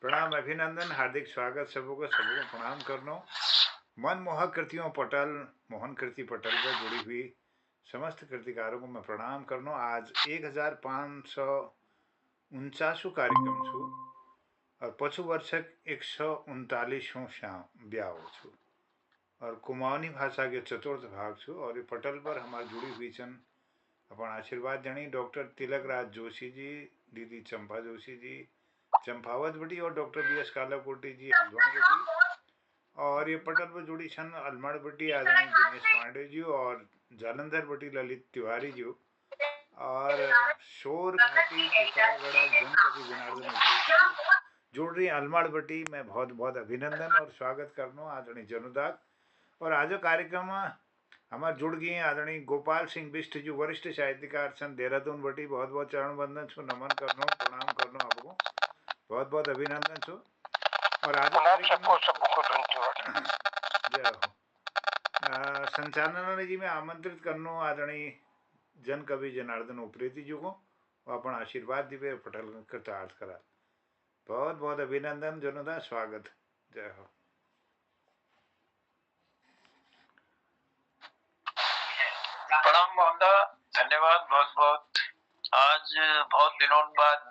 प्रणाम, अभिनंदन, हार्दिक स्वागत सबको सबको प्रणाम करनो। मनमोहक कृतियों पटल मोहन कृति पटल पर जुड़ी हुई समस्त कृतिकारों को मैं प्रणाम करनो। आज 1549 कार्यक्रम छू और पछु वर्षक 139 ब्याह छू और कुमाऊनी भाषा के चतुर्थ भाग छू और ये पटल पर हमारे जुड़ी हुई छन अपन आशीर्वाद जनी डॉक्टर तिलक राज जोशी जी, दीदी चंपा जोशी जी चंपावत बटी और डॉक्टर बी एस कालाकोटी जी हल्द्वानी बटी। और ये पटल पर जुड़ी छन अलमड़ बटी आदरणीय दिनेश पांडे जी और जालंधर बटी ललित तिवारी जी और शोर घाटी टिकागढ़ जन कवि जनार्दन उप्रेती जी जुड़ रही अलमड़ बटी में बहुत बहुत अभिनंदन और स्वागत करनो आदरणीय जनुदाग। और आज कार्यक्रम हमारे जुड़ गए आदरणीय गोपाल सिंह बिष्ट जी वरिष्ठ साहित्यकार सन देहरादून बटी बहुत बहुत चरण बंदन छु नमन करनो प्रणाम करनो आपको बहुत बहुत अभिनंदन छु। और आज कार्यक्रम जय हो संचालन जी में आमंत्रित करनो आदरणीय जन कवि जनार्दन उप्रेती जी को अपन आशीर्वाद दिवे पटल कृतार्थ करा बहुत बहुत अभिनंदन जनता स्वागत जय हो। प्रणाम मोहनदा, धन्यवाद बहुत बहुत। आज बहुत दिनों बाद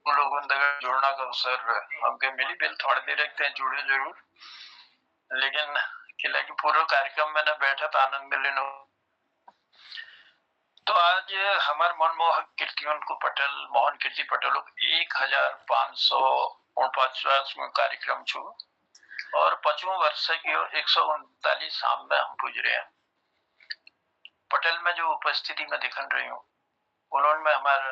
लोगों तक जुड़ना का अवसर हमके मिली बिल थोड़ी देर रखते हैं जुड़े जरूर, लेकिन किला की पूरा कार्यक्रम में न बैठा था आनंद लेनो। तो आज हमारे मनमोहक कीर्तियों को पटल मोहन कीर्ति पटलों 1549 कार्यक्रम छू और 55 वर्ष की 139 साल में हम पूज रहे हैं। पटल में जो उपस्थिति में दिखन रही हूँ उन्होंने हमारे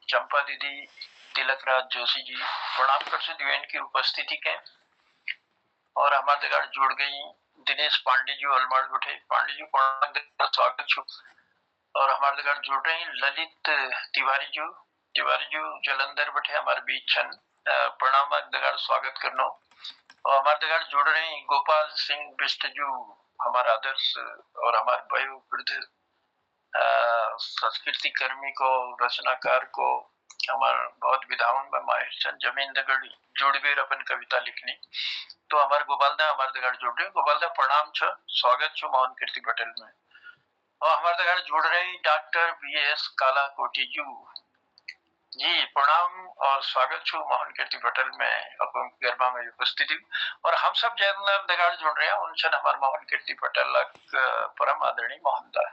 चंपा दीदी तिलक राज जोशी जी प्रणाम कर से दिवेन की उपस्थिति के और हमारे घर जुड़ गई दिनेश पांडे जी अलमाड़ बैठे पांडे जी स्वागत छू और हमारे घर जुड़ रही ललित तिवारी जी जलंधर बैठे हमारे बीच छन प्रणाम दगाड़ स्वागत करनो। और हमारे घर जुड़ रही गोपाल सिंह बिष्ट जी हमारा आदर्श और हमारे वयो वृद्ध संस्कृति कर्मी को रचनाकार को हमारे बहुत विधाओं में माहिर छन जमीन दगड़ी जुड़बेर अपन कविता लिखनी। तो हमारे गोपालदा हमारे दगड़ जुड़ रहे गोपालदा प्रणाम छ स्वागत छ मोहन कीर्ति पटेल में। और हमारे दगड़ जुड़ रहे डॉक्टर बी एस कालाकोटी जी प्रणाम और स्वागत छ मोहन कीर्ति पटेल में अपन गरबा में उपस्थिति। और हम सब जैसे दगड़ जुड़ रहे हैं उनसे हमारे मोहन कीर्ति पटेल परम आदरणीय मोहनदा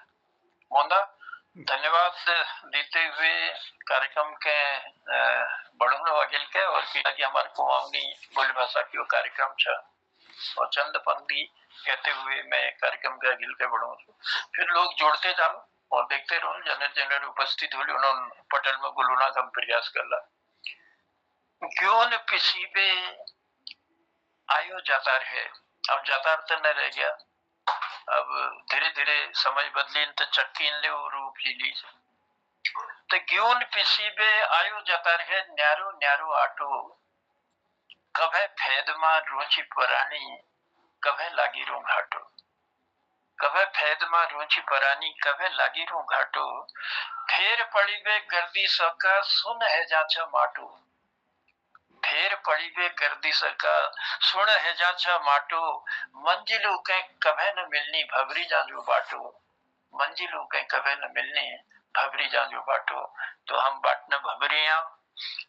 धन्यवाद देते हुए कार्यक्रम के बढ़ो अगिल के और कि हमारे कुमाऊनी बोली भाषा की कार्यक्रम छ और चंद पंक्ति कहते हुए मैं कार्यक्रम के अगिल के बढ़ू फिर लोग जोड़ते जाओ और देखते रहो जनर जनर उपस्थित हुई उन्होंने पटल में बुलूना का प्रयास करला। क्यों न किसी पे आयो जाता रहे अब जाता तो न रह गया। अब धीरे धीरे समझ बदली तो चक्कीन ले रूप ही ली तो क्यों किसी पे आयो जाता रहे न्यारो न्यारो आटो कभे फेद मा रुचि परानी कभे लागी रू घाटो कभे फेद मा रुचि परानी कभे लागी रू घाटो फेर पड़ी बे गर्दी सका सुन है जाचा माटो फेर पड़ी बे गर्दी सका सुन है जाचा माटो मंजिलो के कभे न मिलनी भवरी जाजो बाटो मंजिलो के कभे न मिलनी भवरी जाजो बाटो। तो हम बाटने भवरिया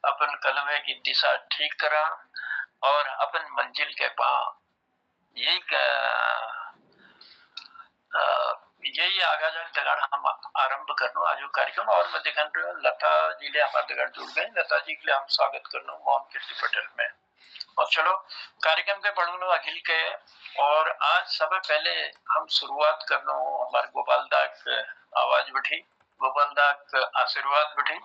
अपन कलमे की दिशा ठीक करा और अपन मंजिल के पा यही आगा दगाड़ हम आरंभ करनो आज कार्यक्रम। और मैं देखन लता जी ले हमारे दगाड़ जुड़ गए लता जी के लिए हम स्वागत करनो मोहन कीर्ति पटेल में। और चलो कार्यक्रम के बढ़ो अखिल के और आज सब पहले हम शुरुआत करनो हमारे गोपाल दाग आवाज बैठी गोपाल दाग आशीर्वाद बैठी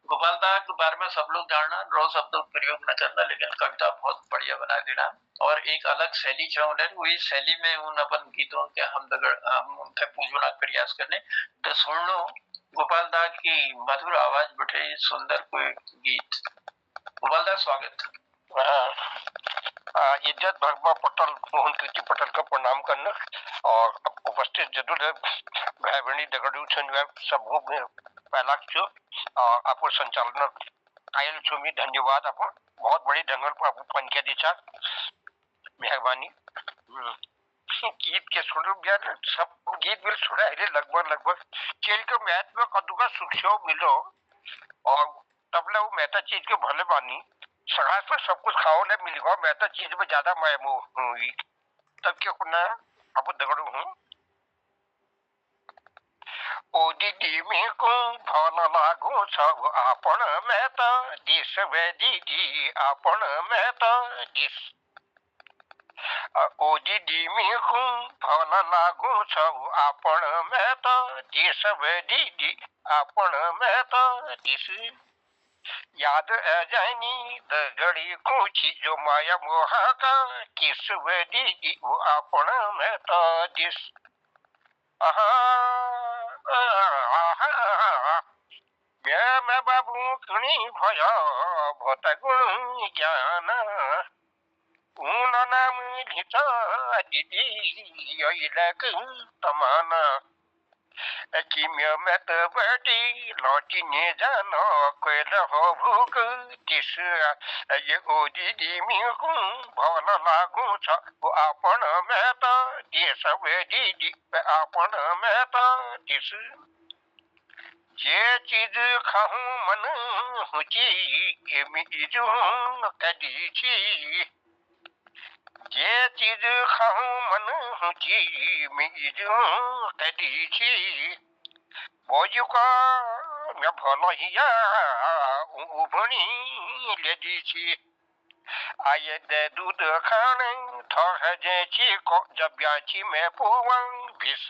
गोपाल दाग के बारे में सब लोग जानना रो शब्द प्रयोग न करना लेकिन कविता बहुत बढ़िया बना देना और एक अलग शैली वही शैली में उन अपन गीतों के हम उनके पूजना प्रयास करने तो सुन लो गोपाल दाग की मधुर आवाज बैठे सुंदर कोई गीत। गोपाल दाग स्वागत। इज्जत भगवा पटल मोहन कीर्ति पटल का प्रणाम करना और उपस्थित जरूर है भाई बहनी दगड़ू सब पहला क्यों और आपको संचालन आयल तुम्ही धन्यवाद आपण बहुत बड़ी जंगल पर आपण पंख्या दिशा मेहरबानी गीत के सुन यार सब गीत मिल सुना है लगभग खेल के मैच में कदू का सुखो मिलो और तबले वो मेहता चीज के भले बानी सगास में सब कुछ खाओ ले मिलेगा मेहता चीज में ज्यादा मैं हुई तब क्यों कुना अब दगड़ू हूँ ओ दीदी में को भाला लागू सब आपण मेहता दिस वे दीदी आपण मेहता दिस ओ दीदी में को भाला लागू सब आपण मेहता दिस वे दीदी आपण मेहता दिस याद आ जानी दगड़ी कुछ जो माया मोहा का किस वे दीदी वो आपण मेहता दिस मैं बाबू कुणी भय भत गुण ज्ञान ऊन नाम लिच दीदी तमाना किम्य मत बटी लौटी ने जानो कोयल हो भूख किस ये ओ दीदी मिहू भल लागू छ आपण में तो देश वे दीदी आपण में तो दिस जे चीज खाऊं मन हुची मिजू कदी छी जे चीज खाऊं मन हुची मिजू कदी छी बोझ का मैं भलो हिया उभनी लेदी छी आये दे दूध खाने थोड़ा जे छी को जब याची में पुवंग भिस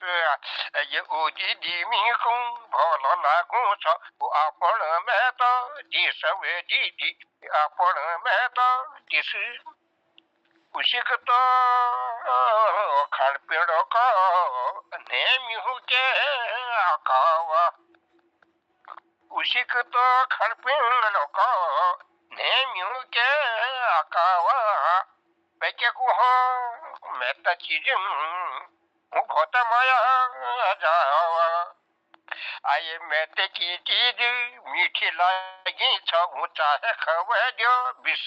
ये ओ दीदी मी को भलो लागू छ वो आपण में तो दिस वे दीदी आपण में तो दिस उसिक तो खान पेड़ों का नेम हो के आकावा उसिक तो खान पेड़ों का नेम हो के आकावा बेके को हो मैं तो चीज़ हूँ घोटा माया जावा आये मैं ते की चीज मीठी लगी छू चाहे खवे दियो बिस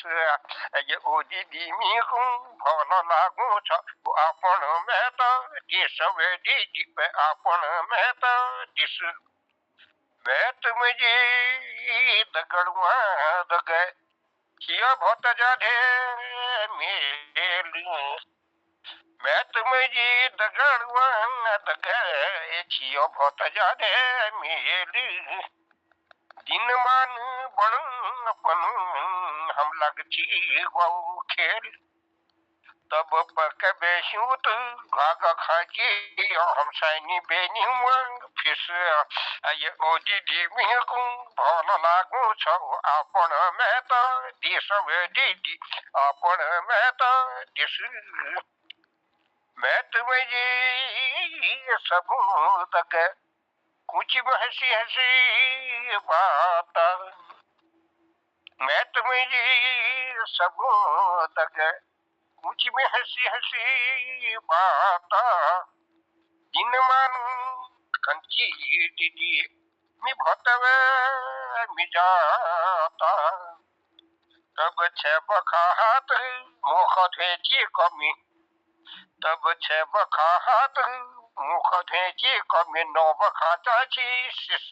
ये ओ दीदी मी को भलो लागू छ आपण में तो दिस वे दीदी पे आपण में तो दिस मैं तुम जी दगड़ुआ दगे किया बहुत जादे मेली मैं तुम्हें जी दगड़ुआ दगे छियो बहुत जादे मेली दिन मान बन अपन हम लगची गौ खेल तब पक बेशूत घागा खाची हम सैनी बेनी मंग फिस ये ओ दीदी मी को भल लागू छ आपण में तो दिस वे दीदी आपण में तो दिस मैं तुम्हें जी सबूत के कुछ हंसी हंसी बात मैं तुम्हें जी सबूत के कुछ में हंसी हंसी बात दिन मान कंची दीदी मी भतवे मिजाता तब छे बखात मुख थे कमी तब छे बखात मुख थे कमी नो बखाता छी शिस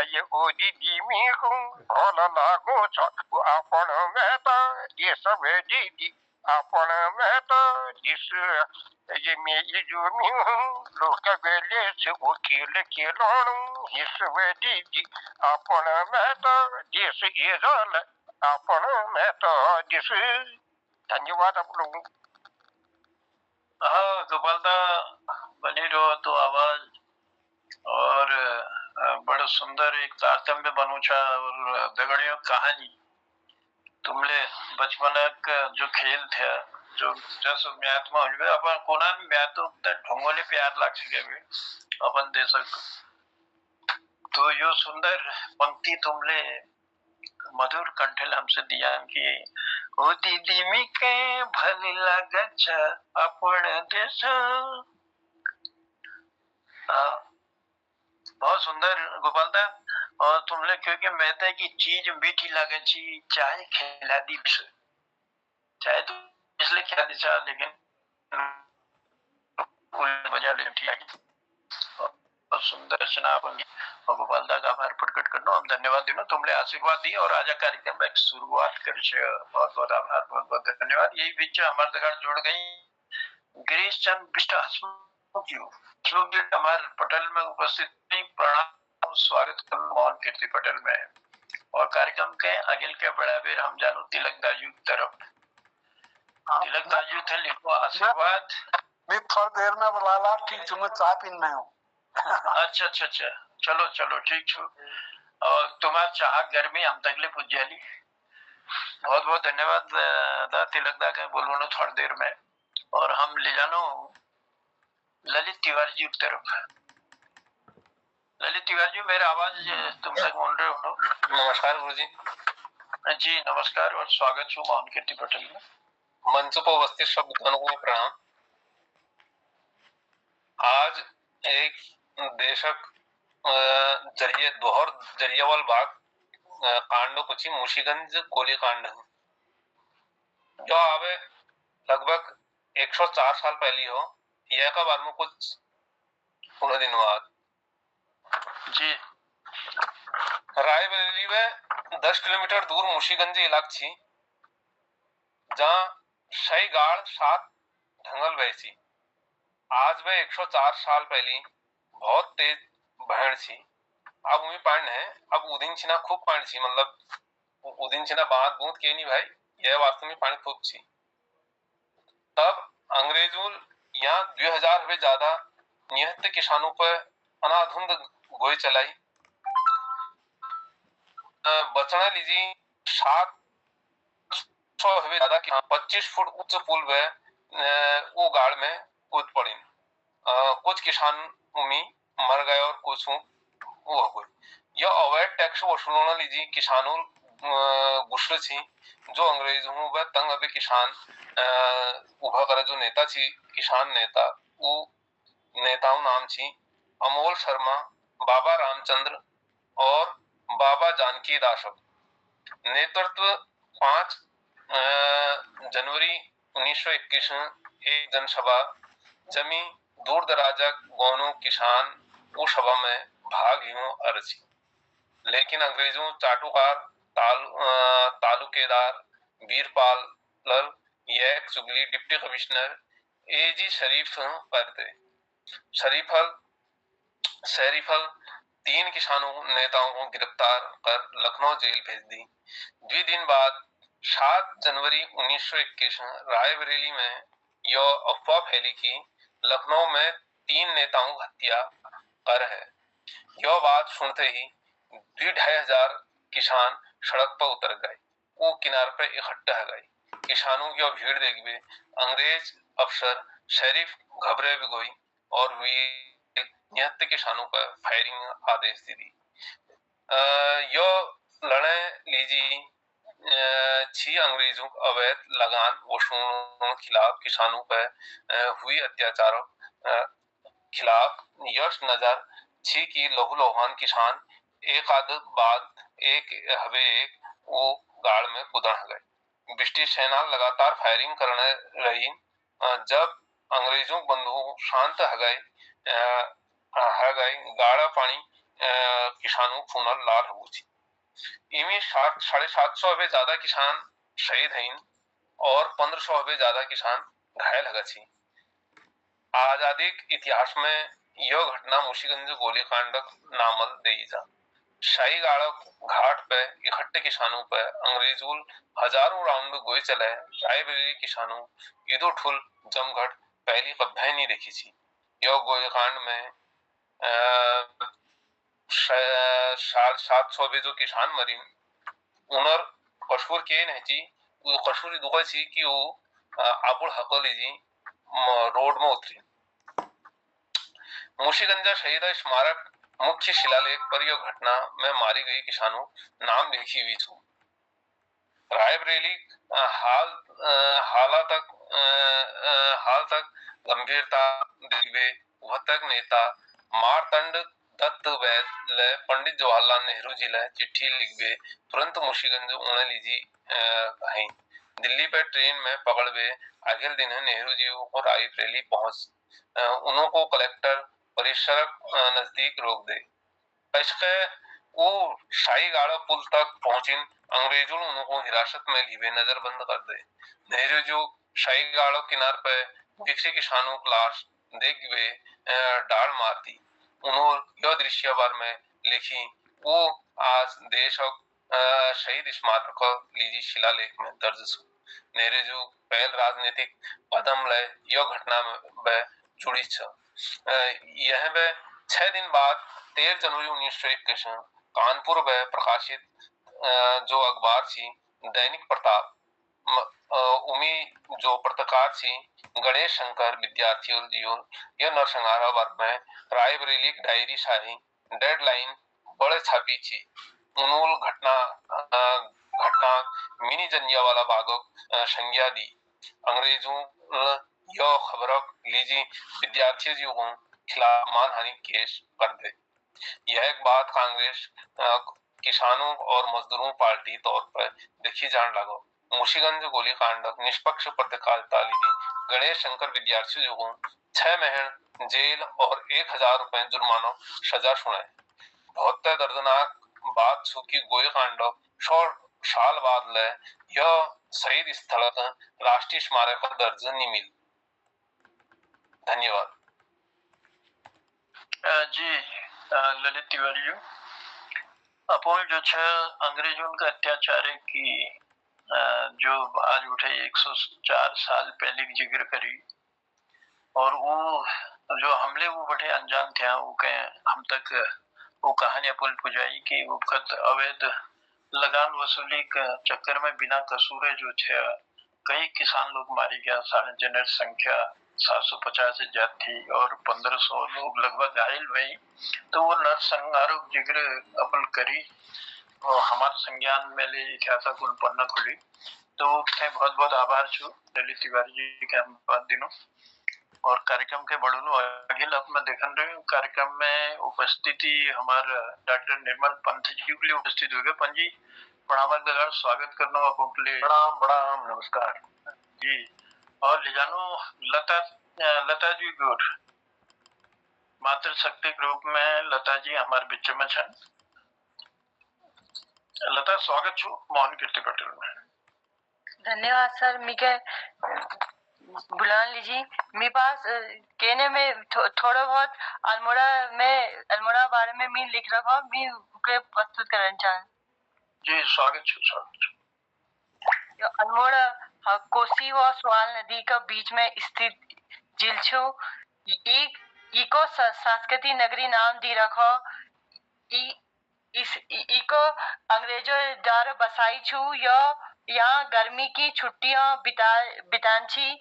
ये ओ दीदी मी को भल लागू छ आपण में तो ये सब दीदी आपण में तो दिस ये मे ये जो मी लोक बेले से वकील के लोणू हिस वे दीदी आपण में तो दिस ये जल आपण में तो दिस धन्यवाद आप लोगों हाँ गोपालदा बनी रहो तो आवाज और बड़ा सुंदर एक तारतम्य बनू छा और दगड़ियों कहानी तुमले बचपन का जो खेल थे जो जस म्याथ में हुए अपन कोना में म्याथ तो ढोंगोले प्यार लाग सके भी अपन देशक तो यो सुंदर पंक्ति तुमले मधुर कंठल हमसे दिया कि ओ दीदी मी के भली लागछ अपन देश बहुत सुंदर गोपालदा और तुमने क्योंकि मैदा की चीज मीठी लगे छी चाहे खिला दी चाहे तो इसलिए खिला दी चाह लेकिन बजा ले और सुंदर रचना बनी और गोपालदा का आभार प्रकट करना हम धन्यवाद देना तुमने आशीर्वाद दी और आज कार्यक्रम में शुरुआत कर बहुत बहुत आभार बहुत बहुत धन्यवाद यही बीच हमारे दगाड़ जोड़ गई गिरीश चंद बिष्ट हसमुख जी हमारे पटेल में उपस्थित प्रणाम स्वागत कर मोहन कीर्ति पटेल में और कार्यक्रम के अगिल के बड़ा बेर हम जानो तिलक दाजू तरफ तिलक दाजू थे लिखो आशीर्वाद मैं थोड़ी देर में बुला ठीक छू मैं चाय पीना हूँ अच्छा अच्छा अच्छा चलो चलो ठीक छू और तुम्हार चाह गर्मी हम तकलीफ पुजाली बहुत बहुत धन्यवाद दा तिलक दा के बोलवानो थोड़ी देर में और हम ले जानो ललित तिवारी जी की तरफ ललित तिवारी जी मेरा आवाज तुम तक बोल रहे हो नमस्कार गुरुजी जी नमस्कार और स्वागत छू मोहन कीर्ति पटेल में मंच पर उपस्थित सब विद्वानों को प्रणाम। आज एक देशक जरिए दोहर जरियावाल बाग कांड कुछ मुशीगंज गोली कांड जो आवे लगभग 104 साल पहले हो यह का बार में कुछ पुनः दिन बाद जी रायबरेली में 10 किलोमीटर दूर मुशीगंज इलाक छी जहाँ शाही गाड़ 7 ढंगल वैसी आज वह 104 साल पहले बहुत तेज बहन छी अब उमी पानी है अब उदिन छिना खूब पानी छी मतलब उदिन छिना बात बूंद के नहीं भाई यह वास्तव में पानी खूब छी तब अंग्रेजों यहाँ 2000 हुए ज्यादा निहत्ते किसानों पर अनाधुंध गोई चलाई बचना लीजिए 700 हुए ज्यादा 25 फुट उच्च पुल व वो गाड़ में कूद पड़ी कुछ किसान उमी मर गए और कुछ वो हो गए यह अवैध टैक्स वसूलना लीजिए किसानों गुस्से थी जो अंग्रेजों व तंग अभी किसान उभा करे जो नेता थी किसान नेता वो नेताओं नाम थी अमोल शर्मा बाबा रामचंद्र और बाबा जानकी दासव नेतृत्व 5 जनवरी 1921 एक जनसभा जमी दूर दराजा गौनों किसान उस सभा में भाग लियो अर्जी लेकिन अंग्रेजों चाटुकार तालुकेदार वीरपाल लल यह चुगली डिप्टी कमिश्नर एजी शरीफ करते शरीफल 3 किसानों नेताओं को गिरफ्तार कर लखनऊ जेल भेज दी 2 दिन बाद 7 जनवरी 1921 रायबरेली में यह अफवाह फैली कि लखनऊ में 3 नेताओं की हत्या कर है यह बात सुनते ही 2,500 किसान सड़क पर उतर गए वो किनारे पर इकट्ठा गए किसानों की भीड़ देख हुए अंग्रेज अफसर शरीफ घबरे भी गई और निहत्ते किसानों पर फायरिंग आदेश दे दी यह लड़े लीजिए 6 अंग्रेजों अवैध लगान वसूलने खिलाफ किसानों पर हुई अत्याचारों खिलाफ यश नजर 6 की लहू लोहान किसान एक आदत बाद एक हवे एक वो गाड़ में कुदड़ गए ब्रिटिश सेना लगातार फायरिंग करने रही जब अंग्रेजों बंदूक शांत हो गए गाड़ा पानी किसानों खूनल लाल हो थी इमी 750 से ज्यादा किसान शहीद हैं और 1500 से ज्यादा किसान घायल हो गए आजादी इतिहास में यह घटना मुशीगंज गोलीकांड नामल दी जा शाही गाड़ा घाट पे इकट्ठे किसानों पर अंग्रेजों हजारों राउंड गोई चले रायबरेली किसानों ईदो ठुल जमघट पहली कभी नहीं देखी थी यह गोलीकांड में 700 भी जो किसान मरी उनर कसूर के नहीं थी वो कसूर दुखा थी कि वो आपुल हकली जी रोड में उतरी मुशीगंज शहीद स्मारक मुख्य शिलालेख पर यह घटना में मारी गई किसानों नाम लिखी हुई थी रायबरेली हाल तक गंभीरता दिवे वह तक नेता मारतंड दत्त वैद ले पंडित जवाहरलाल नेहरू जी ले चिट्ठी लिखबे तुरंत मुशीगंज उन्हें लीजी हैं दिल्ली पे ट्रेन में पकड़ वे अगले दिन नेहरू जी को रायबरेली पहुंच उन्हों को कलेक्टर परिसर नजदीक रोक दे पश्के वो शाही गाड़ा पुल तक पहुंचिन अंग्रेजों ने उनको हिरासत में लिए नजरबंद कर दे नेहरू जो शाही गाड़ो किनार पे विकसी किसानों की लाश देख वे डाल मार दी उन्होंने यह दृश्य बार में लिखी वो आज देश और शहीद स्मारक लीजी शिलालेख में दर्ज सु नेहरू जो पहल राजनीतिक कदम ले यह घटना में जुड़ी छ यह वे 6 दिन बाद 13 जनवरी 1921 कानपुर में प्रकाशित जो अखबार थी दैनिक प्रताप उमी जो पत्रकार थी गणेश शंकर विद्यार्थियों जीवन यह नरसंहारा वर्ग में रायबरेली डायरी शाही डेडलाइन बड़े छापी थी उन्होंने घटना मिनी जंजियावाला बागों संज्ञा दी अंग्रेजों यह खबर लीजी विद्यार्थियों को खिलाफ मानहानि केस कर दे यह एक बात कांग्रेस किसानों और मजदूरों पार्टी तौर पर देखी जाने लगा मुशीगंज गोलीकांड निष्पक्ष पत्रकारिता लीधी गणेश शंकर विद्यार्थियों को 6 महीने जेल और 1000 रुपए जुर्माना सजा सुनाए बहुत दर्दनाक बात छुकी गोलीकांड 100 साल बाद ले यह शहीद स्थल राष्ट्रीय स्मारक का दर्जा नहीं मिल धन्यवाद जी ललित तिवारी अपन जो है अंग्रेजों का अत्याचार की जो आज उठे 104 साल पहले की जिक्र करी और वो जो हमले वो बड़े अनजान थे वो कहे हम तक वो कहानियां पुल पुजाई कि वो अवैध लगान वसूली के चक्कर में बिना कसूरे जो थे कई किसान लोग मारे गया जनरल संख्या 750 से ज्यादा थी और 1500 लोग लगभग घायल हुए तो वो नरसंहार जिक्र अपन करी और हमारे संज्ञान में ले इतिहास को पन्ना खुली तो बहुत बहुत आभार छु ललित तिवारी जी के बात दिनों और कार्यक्रम के बढ़ू अगिल अब मैं देखन रही हूँ कार्यक्रम में उपस्थिति हमारे डॉक्टर निर्मल पंथ जी के लिए उपस्थित हो गए पंथ जी प्रणाम स्वागत करना आपको प्रणाम प्रणाम नमस्कार जी और ले जानो लता जी गुड मातृ शक्ति ग्रुप में लता जी हमारे बीच में छन लता स्वागत छु मोहन कीर्ति पटेल में धन्यवाद सर मिके बुला लीजिए मेरे पास कहने में थोड़ा बहुत अल्मोड़ा बारे में मैं लिख रखा हूँ मैं उसे प्रस्तुत करना चाहूँ जी स्वागत छु अल्मोड़ा कोसी व सवाल नदी का बीच में स्थित झील छो इको संस्कृति नगरी नाम दी रखो इको अंग्रेजों द्वारा बसाई छू या यहाँ गर्मी की छुट्टियां बितांची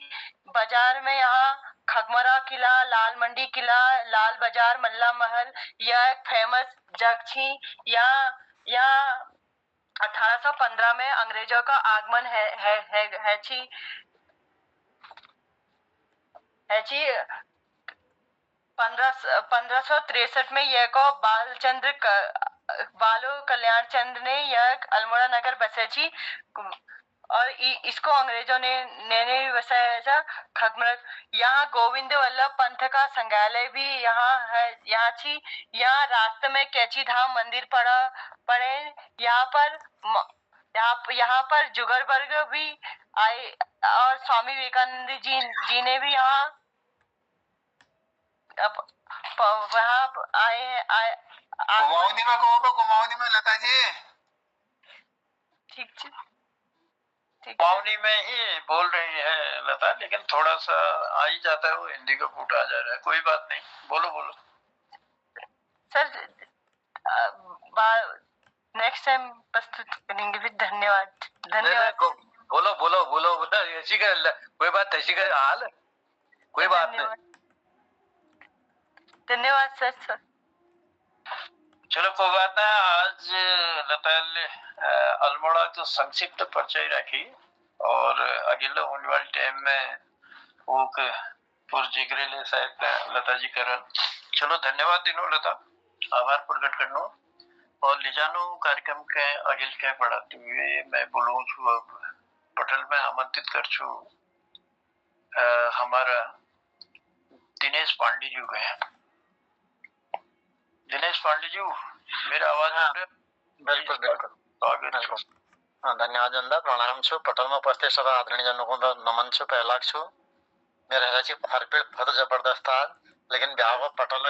बाजार में यहाँ खगमरा किला लाल मंडी किला लाल बाजार मल्ला महल यह एक फेमस जगह थी यहाँ 1815 में अंग्रेजों का आगमन है छी 1563 में यह को बालो कल्याण चंद्र ने यह अल्मोड़ा नगर बसे थी और इसको अंग्रेजों ने बसाया खगमर यहाँ गोविंद वल्लभ पंथ का संग्रहालय भी यहाँ थी यहाँ रास्ते में कैची धाम मंदिर पड़े यहाँ पर जुगरबर्ग भी आए और स्वामी विवेकानंद जी ने भी यहाँ वहाँ आए कुमाऊनी में लता जी ठीक कुमाऊनी में ही बोल रही है लता लेकिन थोड़ा सा आ ही जाता है वो हिंदी का फूट आ जा रहा है कोई बात नहीं बोलो सर नेक्स्ट टाइम प्रस्तुत करेंगे भी धन्यवाद बोलो ऐसी कर कोई बात ऐसी कर हाल कोई बात नहीं धन्यवाद सर चलो कोई बात नहीं आज लता ने अल्मोड़ा तो संक्षिप्त परिचय रखी और अगले होने वाले टाइम में वो जिगरे ले साहब लता जी करन चलो धन्यवाद दिनो लता आभार प्रकट करनो और लिजानो कार्यक्रम के अगिल के बढ़ाते हुए मैं बोलूँ छु अब पटल में आमंत्रित कर छु हमारा दिनेश पांडे जी गए। दिनेश पांडे जी मेरा आवाज आ रहा है? बिल्कुल बिल्कुल स्वागत बिल्कुल धन्यवाद जनता प्रणाम छु पटल में उपस्थित सभा आदरणीय जनों को नमन छु पहला छु मेरे हराची फरपेट फर जबरदस्त था लेकिन ब्याह पटल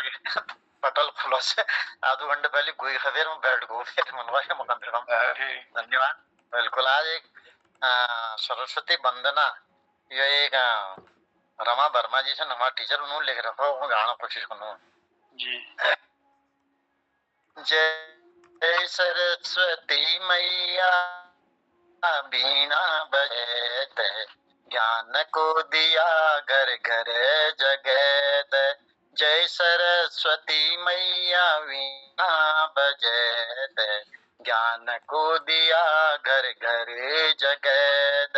पटल खुलो से आधो घंटे पहले गुई खदेर में बैठ गो फिर मनवा के मकान धन्यवाद बिल्कुल आज एक सरस्वती वंदना ये एक रमा वर्मा जी से हमारा टीचर उन्होंने लिख रखा वो गाना कोशिश करूँ जी। जय सरस्वती मैया बीना बजैत ज्ञान को दिया घर घर जगैत जय सरस्वती मैया वीणा बजैत ज्ञान को दिया घर घर जगैत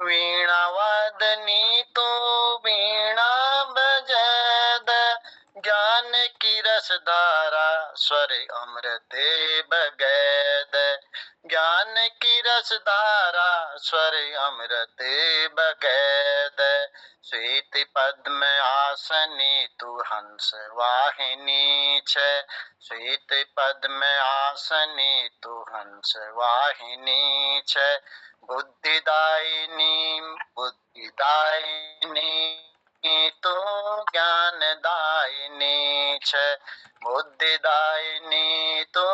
वीणा वादनी तो वीणा बजैत ज्ञान की रसधारा स्वर अमृत बगैद ज्ञान की रसधारा स्वर अमृत बगैद श्वेत पद्म आसनी तू हंस वाहिनी छ श्वेत पद्म आसनी तू हंस वाहिनी छ बुद्धिदायिनी बुद्धिदायिनी तो ज्ञानदायिनी छ बुद्धिदायिनी तो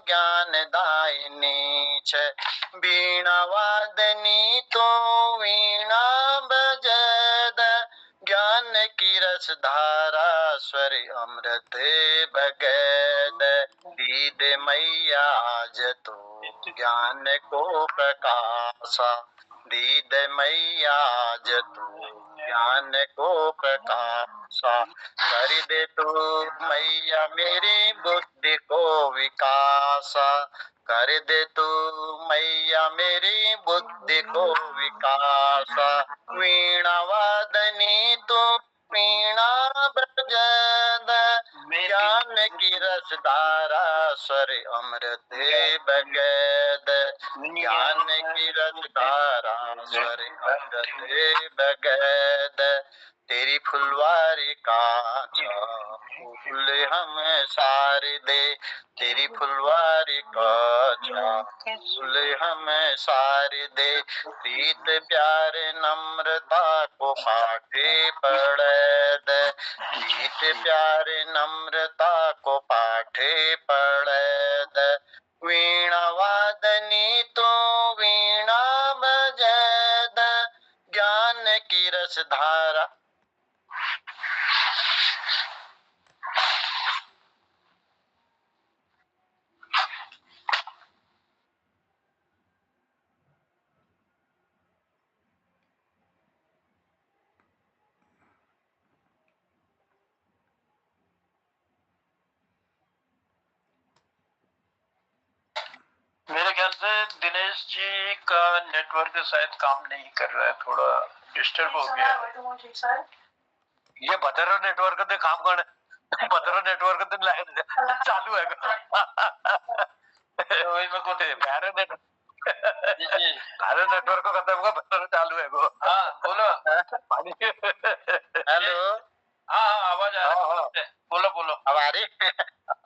ज्ञानदायिनी छ वीणा वादनी तो वीणा बजद ज्ञान की रसधारा स्वर अमृत बगैद दीद मैया आज तो ज्ञान को प्रकाशा दीद मैया आज तो ज्ञान को प्रकाशा कर दे तू मैया मेरी बुद्धि को विकासा कर दे तू मैया मेरी बुद्धि को विकासा वीणा वादनी तू वीणा बजद ज्ञान की रसधारा स्वर अमृत बगैद ज्ञान की रसधारा स्वर अमृत बगैद तेरी फुलवारी का फूल हम सार दे तेरी फुलवारी का फूल हम सार दे प्रीत प्यार नम्रता को पाठे पढ़े दे प्रीत प्यार नम्रता को पाठे पढ़े दे वीणा वादनी तो वीणा बजद ज्ञान की रसधारा मेरे ख्याल से दिनेश जी का नेटवर्क शायद काम नहीं कर रहा है, थोड़ा डिस्टर्ब हो गया। ये बतरा नेटवर्क दे काम कर बतरा नेटवर्क दे लाइन चालू है तो वही मैं बोलते प्यारे नेट जी प्यारे नेटवर्क को खत्म का बतरा चालू है गो हाँ बोलो हेलो हाँ हाँ आवाज आ रहा है बोलो बोलो अब आ रही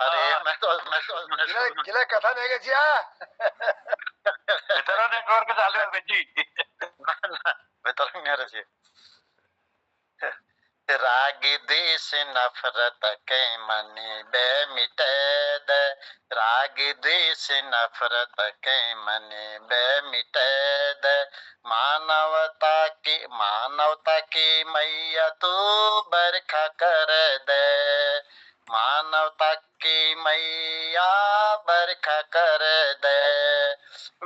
अरे मैं किला कथा नहीं गया जिया बतरा नेटवर्क चालू है बेजी बतरा नहीं आ रही राग द्वेष नफरत के मन बे मिटैद राग द्वेष नफरत के मन बे मिटैद मानवता की मैया तू बरखा कर दे मानवता की मैया बरखा कर दे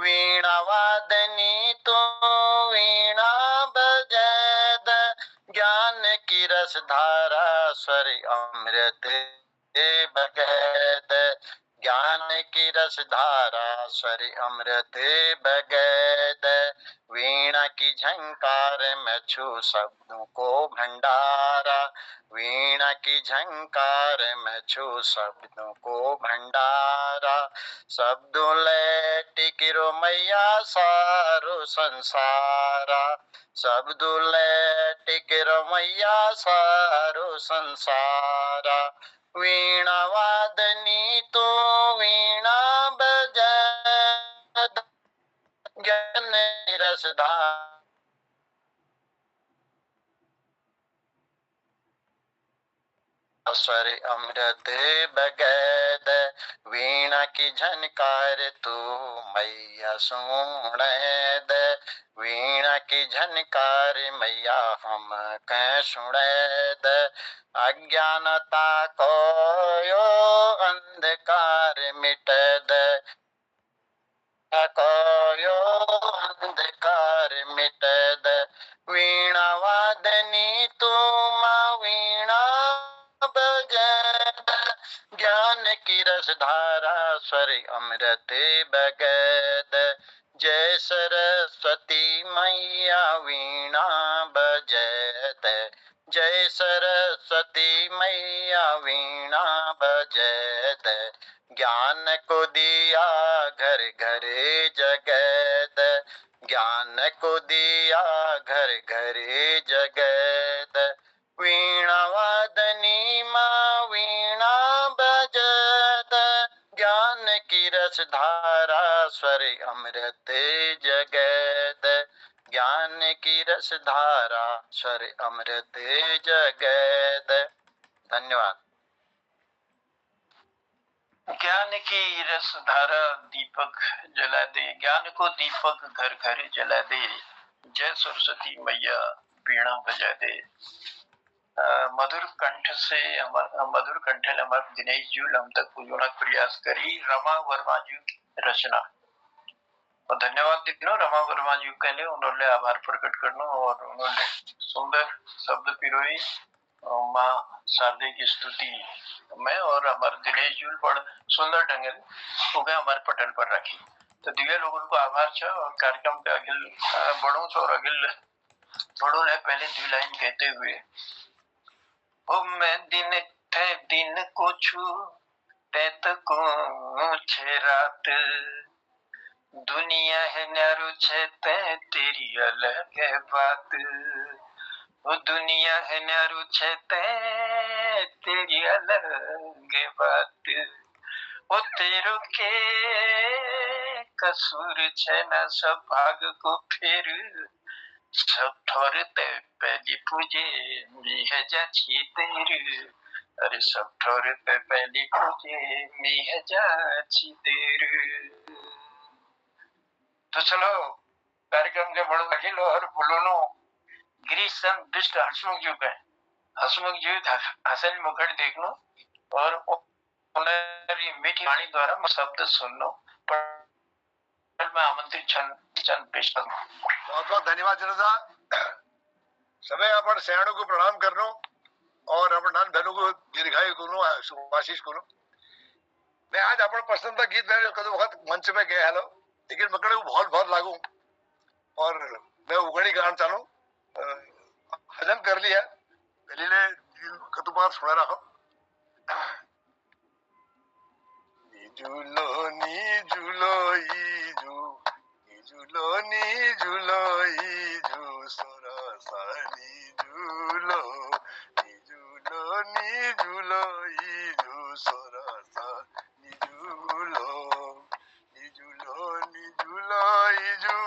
वीणा वादनी तू वीणा बजद ज्ञान की रसधारा स्वर अमृत बगैद ज्ञान की रसधारा स्वर अमृत बगैद वीणा की झंकार में छू शब्दों को भंडारा वीणा की झंकार में छू शब्दों को भंडारा शब्दों ले टिकिरो मैया सारो संसारा शब्दों ले टिकिरो मैया सारो संसारा वीणा वादनी तो वीणा बजा ज्ञान रसधारा स्वर अमृत बगैद वीणा की झनकार तू मैया सुनैद वीणा की झनकार मैया हम कह सुनैद अज्ञानता को यो अंधकार मिटद को अंधकार मिटद वीणा वादनी तुम वीणा बजद ज्ञान की रसधारा स्वर अमृत बगैद जय सरस्वती मैया वीणा बजैद जय सरस्वती मैया वीणा बजैद ज्ञान को दिया घर घर जगैद ज्ञान को दिया घर घर जगैद वीणा वादनी माँ वीणा बजद ज्ञान की रसधारा स्वर अमृत जगैद ज्ञान की रसधारा स्वर अमृत जगैद। धन्यवाद। ज्ञान की रस धारा दीपक जला दे ज्ञान को दीपक घर घर जला दे जय सरस्वती मैया वीणा बजा दे। मधुर कंठ से मधुर कंठ हमारे दिनेश जी हम तक पुजाना प्रयास करी रमा वर्मा जी की रचना और धन्यवाद दिनो रमा वर्मा जी के लिए उन्होंने आभार प्रकट करना और उन्होंने सुंदर शब्द पिरोई माँ शारदे की स्तुति में और हमारे दिनेश जी पर सुंदर ढंग से हमारे पटल पर रखी तो दिव्य लोगों को आभार छ और कार्यक्रम के अगिल बड़ों और अगिल बड़ों ने पहले दो लाइन कहते हुए ओ मैं दिन थे दिन को छू तैत को छे रात दुनिया है न्यारो छे ते तेरी अलग है बात वो दुनिया है न्यारो छे ते तेरी अलग है बात वो तेरो के कसूर छे ना सब भाग को फिर सब ठोरते पहली पूजे मिह जाची तेरी अरे सब ठोरते पहली पूजे मिह जाची तेरी। तो चलो कार्यक्रम के बड़ो अखिल और बोलोनो गिरीशन दुष्ट हसमुख जी के हसमुख जी हसन मुखड़ देखनो और उन्हें मीठी वाणी द्वारा शब्द सुननो पर मैं आमंत्रित चंद पेश करूँ। बहुत बहुत धन्यवाद जनता समय अपन सैणों को प्रणाम करनो और अपन नान धनु को दीर्घायु करो आशीष करो। मैं आज अपन पसंद गीत मैं कदम वक्त मंच में गया हेलो लेकिन मकड़े को बहुत बहुत लागू और मैं उगड़ी गान चालू हजम कर लिया पहले कदम बार सुना रहा झूलो नी झूलो ईजू झूलो नी झूलो ईजू सरसानी झूलो नी झूलो ईजू सरसानी झूलो नी झूलो ईजू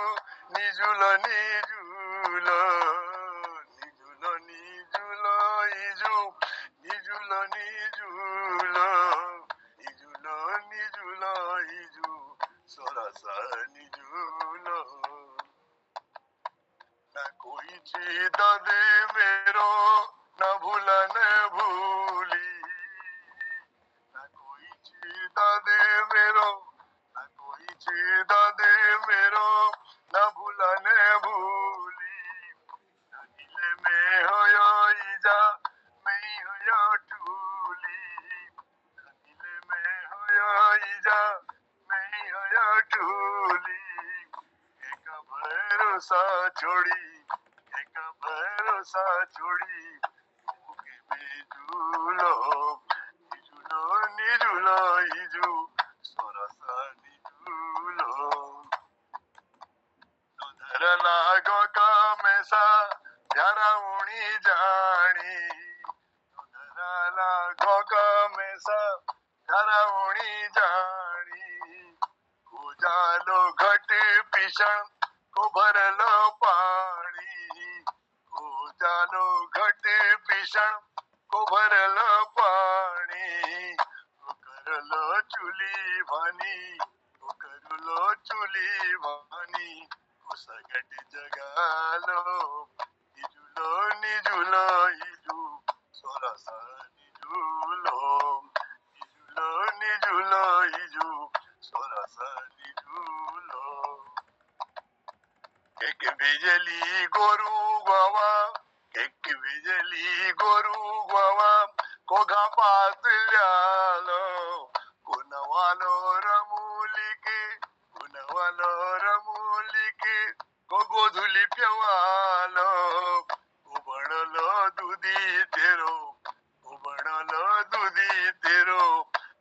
नी झूलो नी झूलो नी झूलो ईजू नी झूलो नी झूलो सरसानी झूलो न कोई चीज दे मेरो न भूला न भूली न कोई चीज दे मेरो न कोई चीज दे मेरो न भूला न भूली न नीले में होयो ईजा में होयो टूली न नीले में होयो टूली एक भरोसा छोड़ी एक भरोसा छोड़ी झूलो झूलो निझूलो इजू सरसा निझूलो धरना गो का मैसा प्यारा उणी जानी धरना गो का मैसा प्यारा उणी जानी उजालो घट पिषण को भरलो पानी उजालो घट पिषण को भरलो पानी करलो चुली भानी करलो चुली भानी सगट जगालो इजुलो निजुलो इजू सोरसा निजुलो इजुलो निजुलो इजू सोरसा निजुलो एक बिजली गोरू गवा एक बिजली गोरू गवा कोघा पात ल्यालो कुनवालो रमुलिकी कुनवालो रमुलिकी को गोधुली प्यवालो उबणलो दुधी तेरो उबणलो दुधी तेरो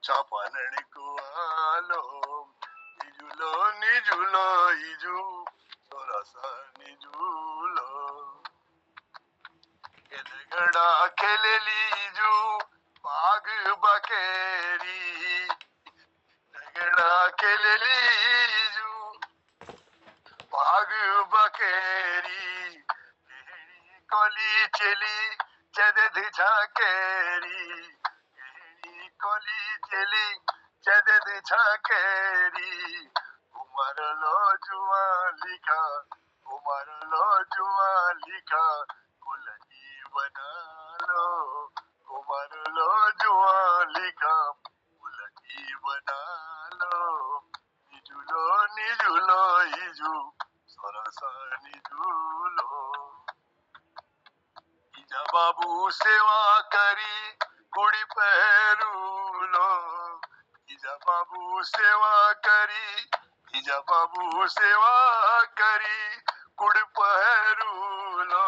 चापानणी कुआलो इजुलो निजुलो इजू सोरसा निजुलो एलगड़ा खेलेली इजू बाग बकेरी एलगड़ा खेलेली इजू बाग बकेरी कोली चली चदद झाकेरी कोली चली चदद झाकेरी उमरलो जुआ लिखा उमरलो जुआ लिखा कुलकी बना लो उमरलो जुआ लिखा कुलकी बना लो निजुलो निजुलो इजू सरसा निजुलो इजा बाबू सेवा करी कुड़ी पहरूलो इजा बाबू सेवा करी इजा बाबू सेवा करी कुड़ी पहरूलो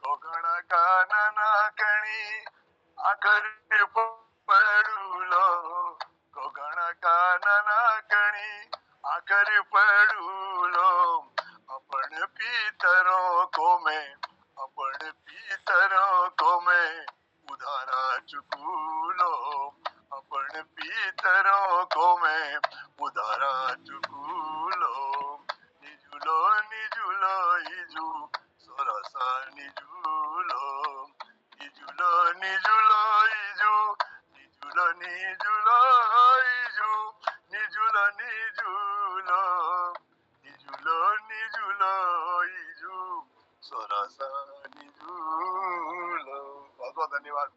कोगणा का नाना कणी आखर पडूलो कोगणा का नाना कणी आखर पडूलो अपन पीतरों को मैं अपन पीतरों को मैं उधारा चुकूलो अपन पीतरों को मैं उधारा चुकूलो निजुलो निजुलो इजू सोरसा निजुलो निजुलो निजुलो इजू निजुलो निजुलो इजू निजुलो निजुलो निजुलो निजुलो इजू सोरसा निजुलो बहुत बहुत धन्यवाद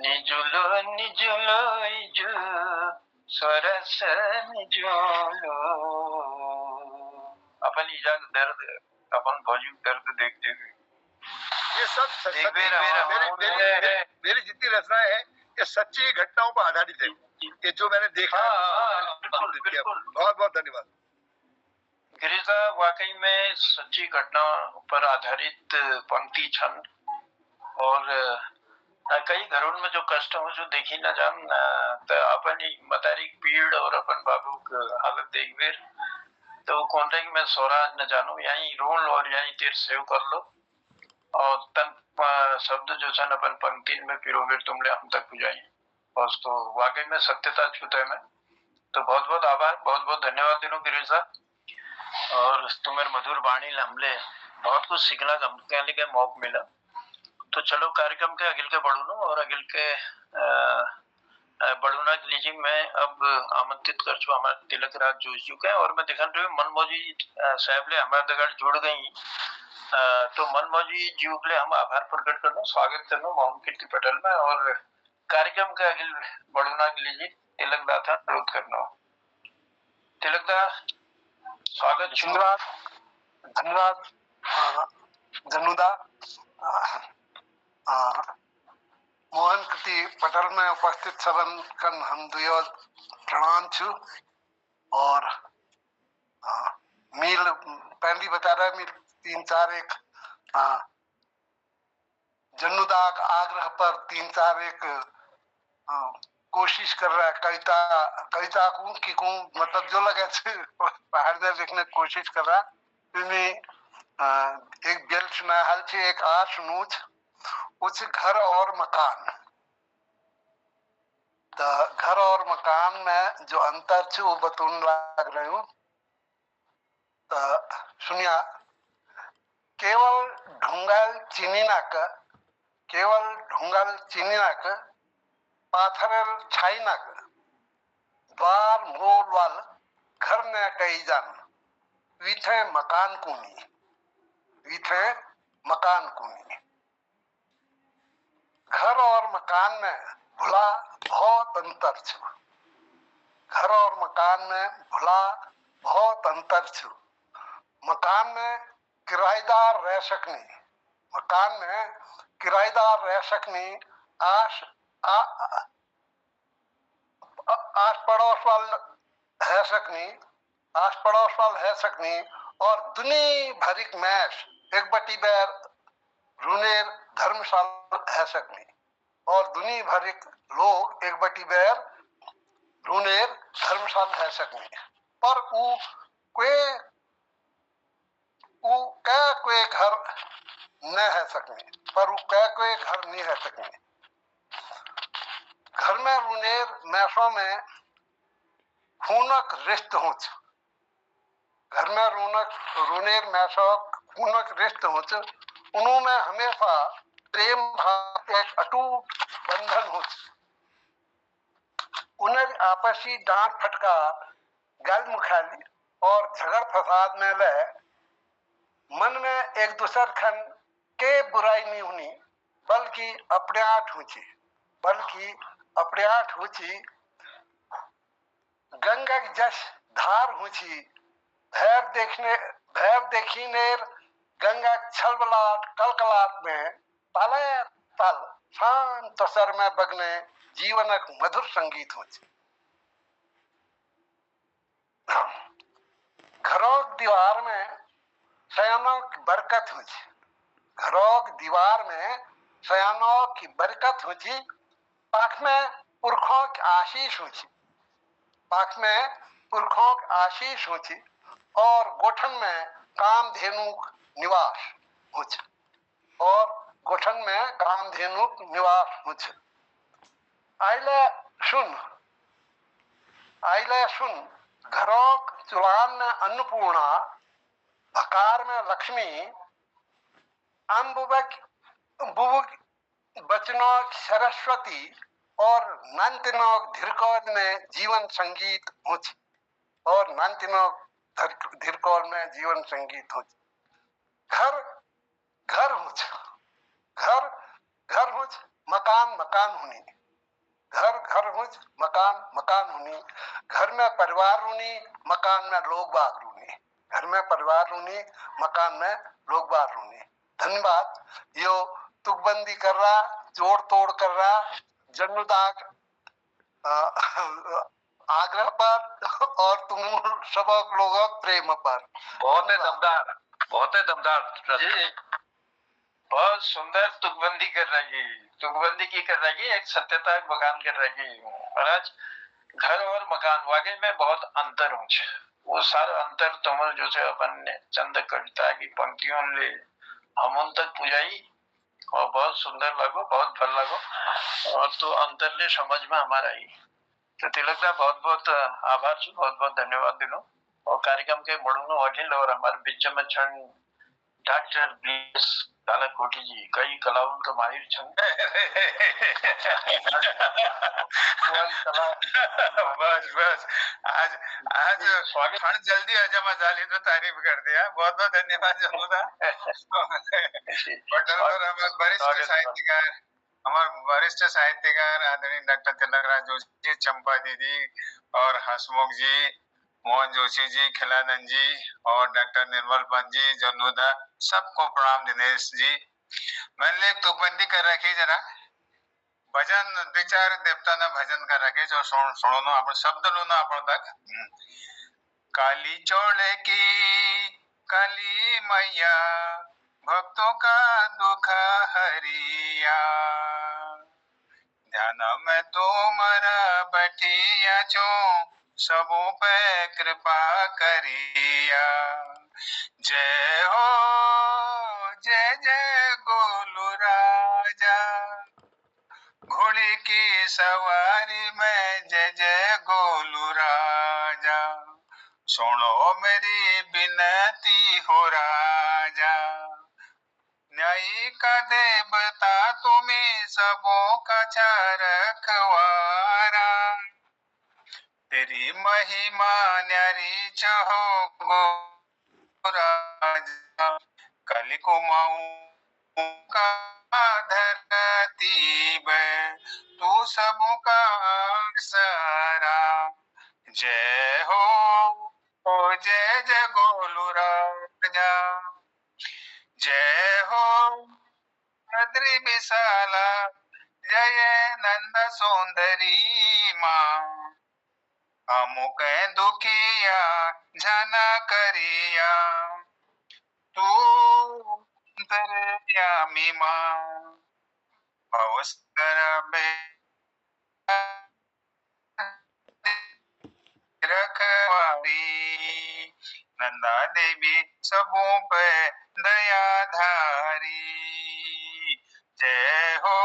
निजुलो निजुलो इजू सरस निजुलो अपन इजाक दर्द अपन भौजी दर्द देखते हुए ये सब मेरी जितनी रचनाएं हैं ये सच्ची घटनाओं पर आधारित है ये जो मैंने देखा बहुत बहुत धन्यवाद गिरिजा वाकई में सच्ची घटना पर आधारित पंक्ति छंद और कई घरों में जो कष्ट हो जो देखी न जान तो अपन मतारी पीड़ और अपन बाबू हालत देख बेर तो कौन रहे कि मैं स्वराज न जानू यहीं रोल और यहीं तीर सेव कर लो और तन शब्द जो छन अपन पंक्ति में पिरोगे तुमने हम तक पुजाई बस तो वाकई में सत्यता छूते में तो बहुत बहुत आभार बहुत बहुत धन्यवाद दिनों गिरीजा और तुम्हारे मधुर वाणी हमले बहुत कुछ सीखना के मौका मिला तो चलो कार्यक्रम के अगिल के बढ़ूनो और अगिल के बढ़ूना के लीजिए मैं अब आमंत्रित कर चुका हमारे तिलक राज जोशी के और मैं दिखा रही मनमोजी साहब ले हमारे दगड़ जुड़ गई तो मनमोजी जी के हम आभार प्रकट करना स्वागत करना मोहन कीर्ति पटेल में और कार्यक्रम के अगिल बढ़ूना के लीजिए तिलक दा था अनुरोध करना तिलक दा स्वागत धन्यवाद धन्यवाद जनुदा मोहन कृति पटल में उपस्थित सबन कन हम दुयो प्रणाम छु और मील पहली बता रहा मील 3-4 एक जन्नुदाक आग्रह पर 3-4 एक कोशिश कर रहा है कविता को मतलब जो लगे पहाड़ में लिखने की कोशिश कर रहा है एक बेल सुना हल छे एक आश नूच उस घर और मकान तो घर और मकान में जो अंतर छे वो बतून लग रहे हूँ तो सुनिया केवल ढूंगल चीनी नाक पाथर छाई नाक द्वार मोल वाल घर न कई जान विथे मकान कुनी घर और मकान में भुला बहुत अंतर छो मकान में किराएदार रह सकनी आस पड़ोस वाल है सकनी और दुनी भरिक मैश एक बटी बैर रूनेर धर्मशाला है सकनी और दुनी भरिक लोग एक बटी बैर रूनेर धर्मशाला है सकनी पर कोई घर न है सकनी कोई घर नहीं है सकनी घर में रूनेर मैसों में खूनक रिश्त होच उन्हों में हमेशा प्रेम भाव एक अटूट बंधन होच उन्हें आपसी डांट फटका गल मुखाली और झगड़ फसाद में ले मन में एक दूसर खन के बुराई नहीं होनी बल्कि अपने आठ हुची गंगा की जस धार हुची भैर देखी नेर गंगा छलबलाट कलकलाट में ताले तल शांत सर में बगने जीवनक मधुर संगीत हुची घरों दीवार में सयानों की बरकत हुची पाख में पुरखों की आशीष हुची और गोठन में कामधेनु निवास हुच आइले सुन घरों चुलान में अन्नपूर्णा भकार में लक्ष्मी बुबुक बचनों सरस्वती और नंतनों धीरकोद में जीवन संगीत हुच घर हुच मकान हुनी घर में परिवार हुनी मकान में लोग बाग रूनी धन्यवाद यो तुकबंदी कर रहा जोड़ तोड़ कर रहा जन्नुदाक आग्रह पर और तुम सब लोगों प्रेम पर बहुत ही दमदार बहुत सुंदर तुकबंदी कर रही एक सत्यता बगान कर रही महाराज घर और मकान वाकई में बहुत अंतर हो वो सारा अंतर तुम जो है अपन ने चंद कविता की पंक्तियों ले हम उन तक पुजाई और बहुत सुंदर लगो बहुत भल लगो और तो अंतर ले समझ में हमारा आई तो तिलकदा बहुत बहुत आभार छू बहुत बहुत धन्यवाद दिलो और कार्यक्रम के बड़ू अखिल और हमारे बीच में छन डॉक्टर बीएस कालाकोटी जी कई कलाओं का माहिर छन बस आज फण जल्दी हजम झाली तो तारीफ कर दिया बहुत बहुत धन्यवाद जमुदा वरिष्ठ साहित्यकार आदरणीय डॉक्टर तिलकराज जोशी चंपा दीदी और हसमुख जी मोहन जोशी जी खिलानंद जी और डॉक्टर निर्मल पंत जी जन्नुदा सबको प्रणाम। दिनेश जी मैंने एक तुकबंदी कर रखी जरा भजन विचार देवताना भजन करा के जो सुनो नो आपण शब्द लो ना आपण तक काली चोले की काली मैया भक्तों का दुख हरिया ध्यान में तुम्हारा बैठिया छो सबों पे कृपा करिया जय हो जय जय गोलू राजा घोड़े की सवारी में जय जय गोलू राजा सुनो मेरी विनती हो राजा न्यायी का देवता तुम्हें सबों का रखवारा तेरी महिमा न्यारी चहो गो राजा कल को माऊ का धरती में तू सबों का सरा जय हो जय जय गोलू राजा जय हो बद्री विशाला जय नंद सुंदरी माँ अमुक दुखिया झना करिया तू अंतर्यामी माँ अवसर में रखवारी नंदा देवी सबों पे दयाधारी जय हो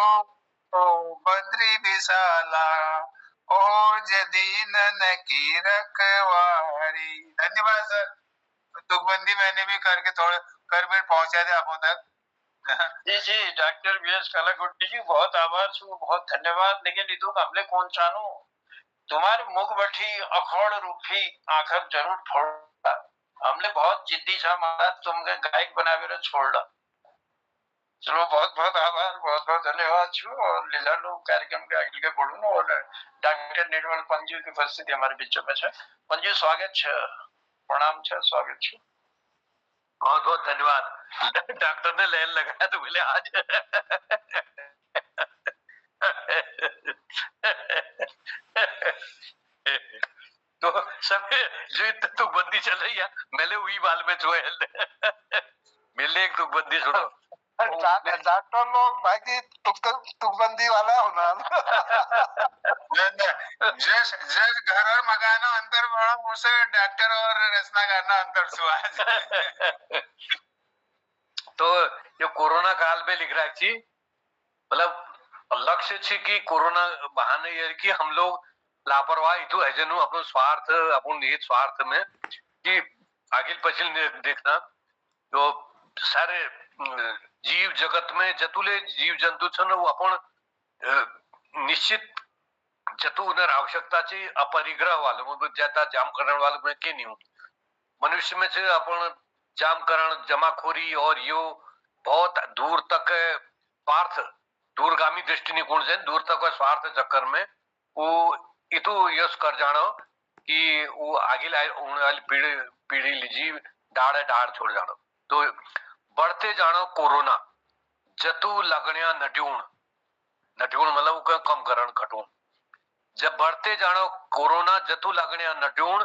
बद्री विशाला ओ जदीनन की रखवारी। धन्यवाद सर, तुकबंदी मैंने भी करके थोड़ा कर भी पहुंचा दे आप तक। जी जी डॉक्टर वीएस कालाकोटी जी बहुत आभार छु, बहुत धन्यवाद। लेकिन लिदुक हमले कौन चानो तुम्हारे मुख बठी अखोड़ रूपी आखर जरूर फोड़ा हमले बहुत जिद्दी छा महाराज तुमके गायक बनावे छोड़ा। चलो बहुत बहुत आभार, बहुत बहुत धन्यवाद छु। और लीला लोग कार्यक्रम के आगे के बढ़ू और डॉक्टर निर्मल पंजू की उपस्थिति हमारे बीच में है। पंजू स्वागत छ, प्रणाम छ, स्वागत छ। बहुत बहुत धन्यवाद। डॉक्टर ने लाइन लगाया तो बोले आज तो सब जो तुकबंदी चल रही है मेले वही बाल में जो है मेले एक तुकबंदी सुनो। डॉक्टर लोग भाई की तुकबंदी वाला होना जस जस घर और मकान अंतर बड़ा उसे डॉक्टर और रचनाकार ना अंतर सुहा। तो ये कोरोना काल में लिख रहा है मतलब लक्ष्य छे कि कोरोना बहाने ये कि हम लोग लापरवाही तो है जनु अपन स्वार्थ अपन निहित स्वार्थ में कि आगे पछिल देखना तो सारे जीव जगत में जतुले जीव जंतु छन वो अपन निश्चित जतु उनर आवश्यकता ची अपरिग्रह वाले ज्यादा जाम करने वाले में के नहीं मनुष्य में से अपन जामकरण जमाखोरी और यो बहुत दूर तक स्वार्थ दूरगामी दृष्टिकोण से दूर तक स्वार्थ चक्कर में वो इतो यश कर जानो कि वो आगे वाली पीढ़ी लीजी डाढ़ डाढ़ छोड़ जानो। तो बढ़ते जानो कोरोना जतु लगणिया नट्यूण नट्यूण मतलब कम करण घटूण जब बढ़ते जानो कोरोना जतु लगणिया नट्यूण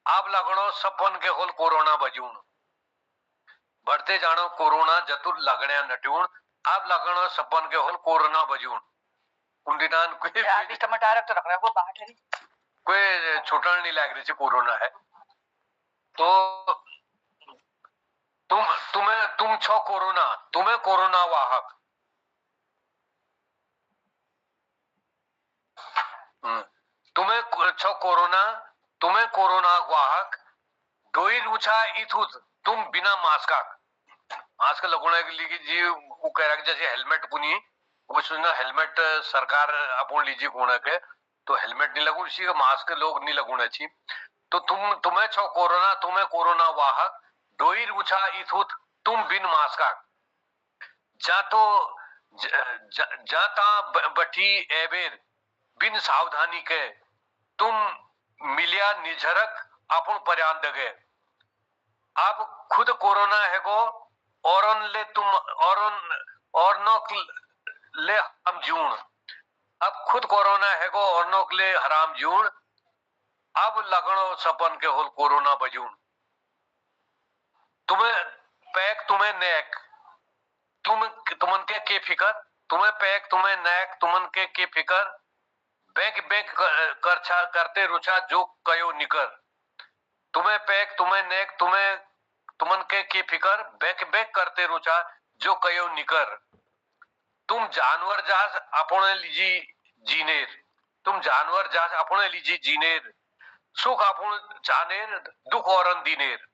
आप लगणो सपन के होल कोरोना बजूण बढ़ते जानो कोरोना जतु लगणिया नट्यूण आप लगणो सपन के होल कोरोना बजूण कुंडिनान कोई टमाटर तो रख रहा है वो बाहर है कोई छुटन नहीं लग रही थी कोरोना है तो तुम छो कोरोना तुम्हें कोरोना वाहक तुम्हें छो कोरोना तुम्हें कोरोना वाहक डोई रुछा इथुत तुम बिना मास्क मास्क लगोने के लिए जी वो कह रहा है जैसे हेलमेट पुनी वो सुनना हेलमेट सरकार अपन लीजिए कोने के तो हेलमेट नहीं लगू इसी का मास्क लोग नहीं लगूने चाहिए। तो तुम्हें छो कोरोना तुम्हें कोरोना वाहक डोई रुछा इथुत तुम बिन मास्क जा तो जाता बठी एबेर बिन सावधानी के तुम मिलिया निझरक अपन पर्यान दगे आप खुद कोरोना है को और ले तुम और न ले हम जून अब खुद कोरोना है को और नोकले हराम जून अब लगणो सपन के होल कोरोना बजून तुम्हें पैक तुम्हें नेक तुमन के फिकर तुम्हें पैक तुम्हें नेक तुमन के फिकर बैंक बैंक करछा करते रुछा जो कयो निकर तुम्हें पैक तुम्हें नेक तुमन के फिकर बैंक बैंक करते रुछा जो कयो निकर तुम जानवर जास अपने लीजी जीनेर तुम जानवर जास अपने लीजी जीनेर सुख अपन चानेर दुख औरन दीनेर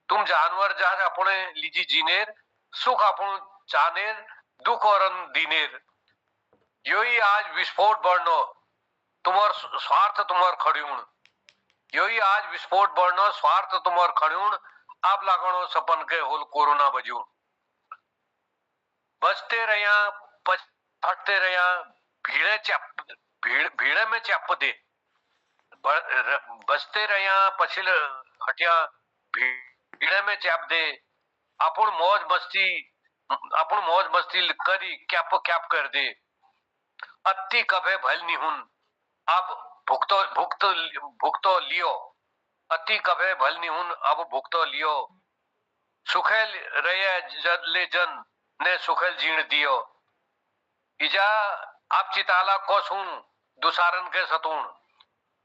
तुम जानवर जास अपने लीजी जीनेर सुख अपन चानेर दुख औरन दीनेर योही आज विस्फोट बढ़नो तुम्हार स्वार्थ तुम्हार खड़ियूण योही आज विस्फोट बढ़नो स्वार्थ तुम्हार खड़ियूण आप लागणो सपन के होल कोरोना बजून बचते रहिया फटते रहिया भीड़े में चप दे बचते रहिया पछिल हटिया भीड़े में चप दे अपन मौज मस्ती करी कैप कैप कर दे अति कभे भल निहुन अब भुगतो लियो अति कभे भल निहुन अब भुगतो लियो सुखेल रहे ले जन ने सुखेल जीण दियो इजा आप चिताला कोसुन दुसारन के सतूण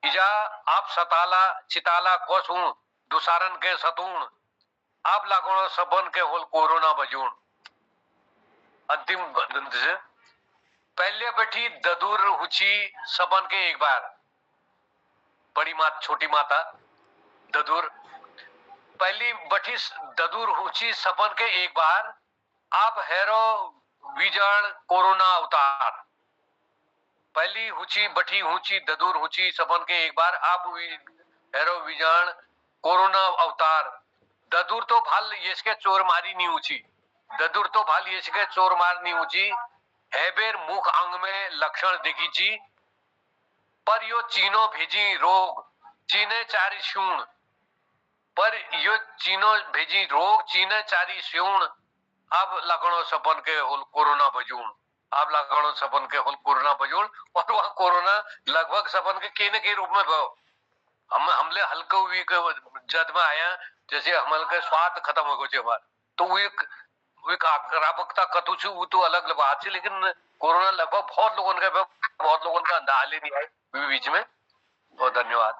इजा आप चिताला कोसुन दुसारन के सतूण आप लागोणो सबन के होल कोरोना बजून अंतिम से पहले बैठी ददूर हुची सबन के एक बार बड़ी मात छोटी माता ददूर पहली बैठी ददूर हुची सबन के एक बार आप हेरो विजन कोरोना अवतार पहली हुची बठी हुची ददूर हुची सबन के एक बार आप हेरो विजन कोरोना अवतार ददूर तो भाल इसके चोर मारी नहीं ऊंची ददूर तो भाल इसके चोर मार नहीं ऊंची हैबेर मुख अंग में लक्षण देखी जी पर यो चीनो भेजी रोग चीने चारी शूण पर यो चीनो भेजी रोग चीने चारी शूण अब लगणो सपन के होल कोरोना बजून अब लगणो सपन के होल कोरोना बजून और वह कोरोना लगभग सपन के केने के रूप में भयो हमले हल्के हुई के जद में आया जैसे हमल के स्वाद खत्म हो गए हमार तो वो एक आक्रामकता कतु छू वो तो अलग बात है लेकिन कोरोना लगभग बहुत लोगों का अंदाज नहीं आए बीच में बहुत धन्यवाद।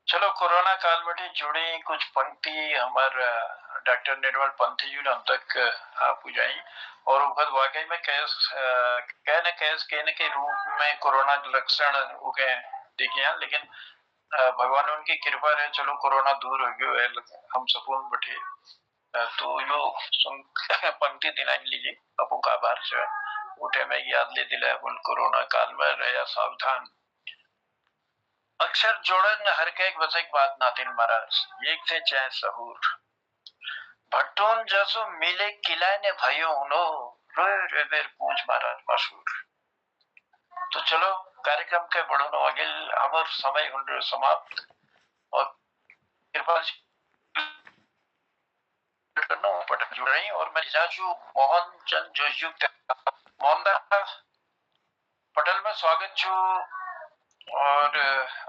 चलो कोरोना काल में जुड़ी कुछ पंक्ति हमारे डॉक्टर निर्मल पंथी जी ने हम तक आप बुझाई और वाकई में कहने के रूप में कोरोना लक्षण उगे देखे लेकिन भगवान उनकी कृपा है चलो कोरोना दूर हो गयो है हम सपून बैठे तो यो सुन पंक्ति दिलाई लीजिए अपो का आभार से उठे में याद ले दिला कोरोना काल में रहा सावधान अक्षर जोड़न हर के एक बस एक बात नातिन महाराज एक थे चाहे सहूर भट्टोन जसो मिले किला ने भयो हुनो रोए रेबेर पूछ महाराज मशहूर। तो चलो कार्यक्रम के बढ़ोनो अगिल हमार समय हुंडो समाप्त और कृपा करना पटक जुड़ रही और मैं जाजू मोहन चंद जोयुक्त मोहनदास पटल में स्वागत छु और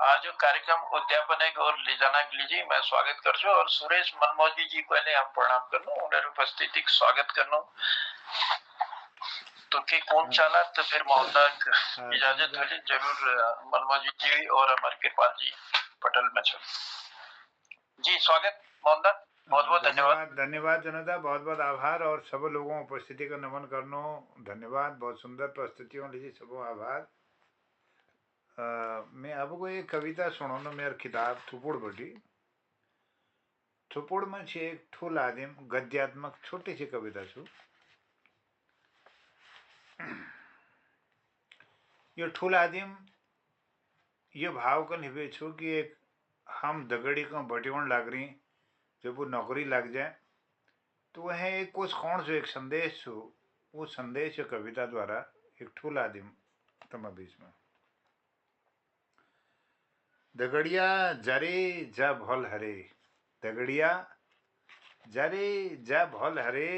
आज कार्यक्रम उद्यापन और ले जाना के लिए मैं स्वागत कर छो और सुरेश मनमोजी जी को पहले हम प्रणाम करनो उन्हें उपस्थिति स्वागत करनो तो के कौन चाला तो फिर मोहनदास इजाजत हो जरूर मनमोजी जी और हमारे कृपाल जी पटल में चल जी स्वागत मोहनदास बहुत बहुत धन्यवाद जनता बहुत बहुत आभार और सब लोगों उपस्थिति का नमन करनो धन्यवाद बहुत सुंदर प्रस्तुतियों लीजिए सबो आभार। मैं आपको एक कविता सुनाऊँ मेरे किताब थुपुड़ बटी थुपुड़ में छे एक ठूल आदिम गद्यात्मक छोटी सी कविता छू ये ठूल आदिम ये भाव का निभे छू कि एक हम दगड़ी का बटिवण लाग रही जब वो नौकरी लग जाए तो वह एक कुछ कौन सो एक संदेश छू वो संदेश कविता द्वारा एक ठूल आदिम तमा बीच में दगड़िया जरे जा भल हरे दगड़िया जरे जा भल हरे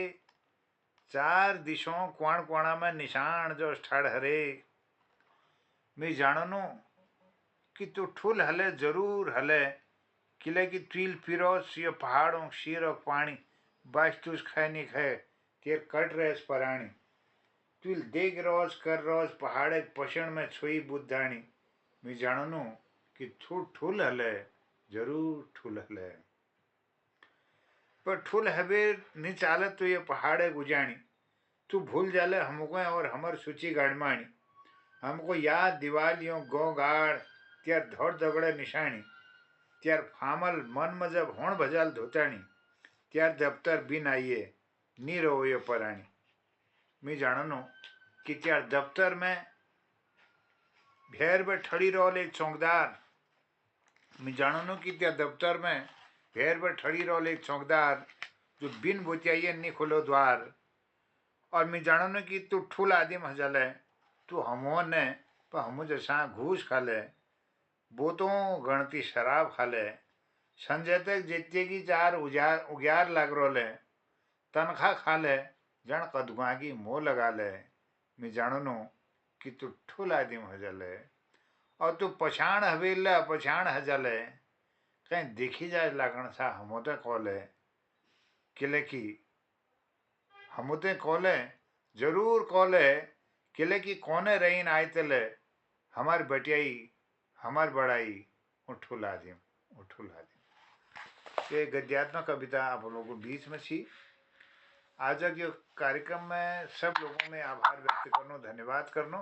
चार दिशों क्वाण क्वाणा में निशान जो ठाड़ हरे मैं जाणनु कि तू ठुल हले जरूर हले किले की ट्वील पिरोस ये पहाड़ों शीर और पानी बाश तुझ खाए नहीं खाए तेर कट रहे पराणी ट्वील देख रोज कर रोज पहाड़े पशण में छुई बुद्धाणी मैं जाणनु कि तू ठुल हले जरूर ठुल हले पर ठुल हबे नहीं चाले तो ये पहाड़े गुजाणी तू भूल जाले हमको और हमर सूची गाड़माणी हमको याद दिवालियों गो गाड़ त्यार धोड़ दगड़े निशानी त्यार फामल मन में जब होण भजाल धोताणी त्यार दफ्तर बिन आइए नी रोयो पराणी मैं जाननो कि त्यार दफ्तर में भेर में ठड़ी रोल एक चौकदार मैं जाननो कि त्यार दफ्तर में भेर में ठड़ी रोल एक चौकदार जो बिन बुतियाइए नी खुलो द्वार और मैं जाननो कि तू ठूल आदिम हजले तू हमो ने पर हमो जैसा घूस खा ले बोतों गणती शराब खा ले संजय तक जितने की चार उग्यार लग रोले तनखा खा ले जन कदुआ की मोह लगा ले मैं जाननो कि तू ठूल आदिम हजले और तू पछाण हवेला पछाण हजले कहीं देखी जाए लगन सा हमोते कोले किले की हमोते कोले जरूर कोले किले की कोने रहीन आए तले हमार बटियाई हमार बड़ाई उठुल आदिम ये गद्यात्मक कविता आप लोगों को बीच में थी। आज के कार्यक्रम में सब लोगों में आभार व्यक्त करनो धन्यवाद करनो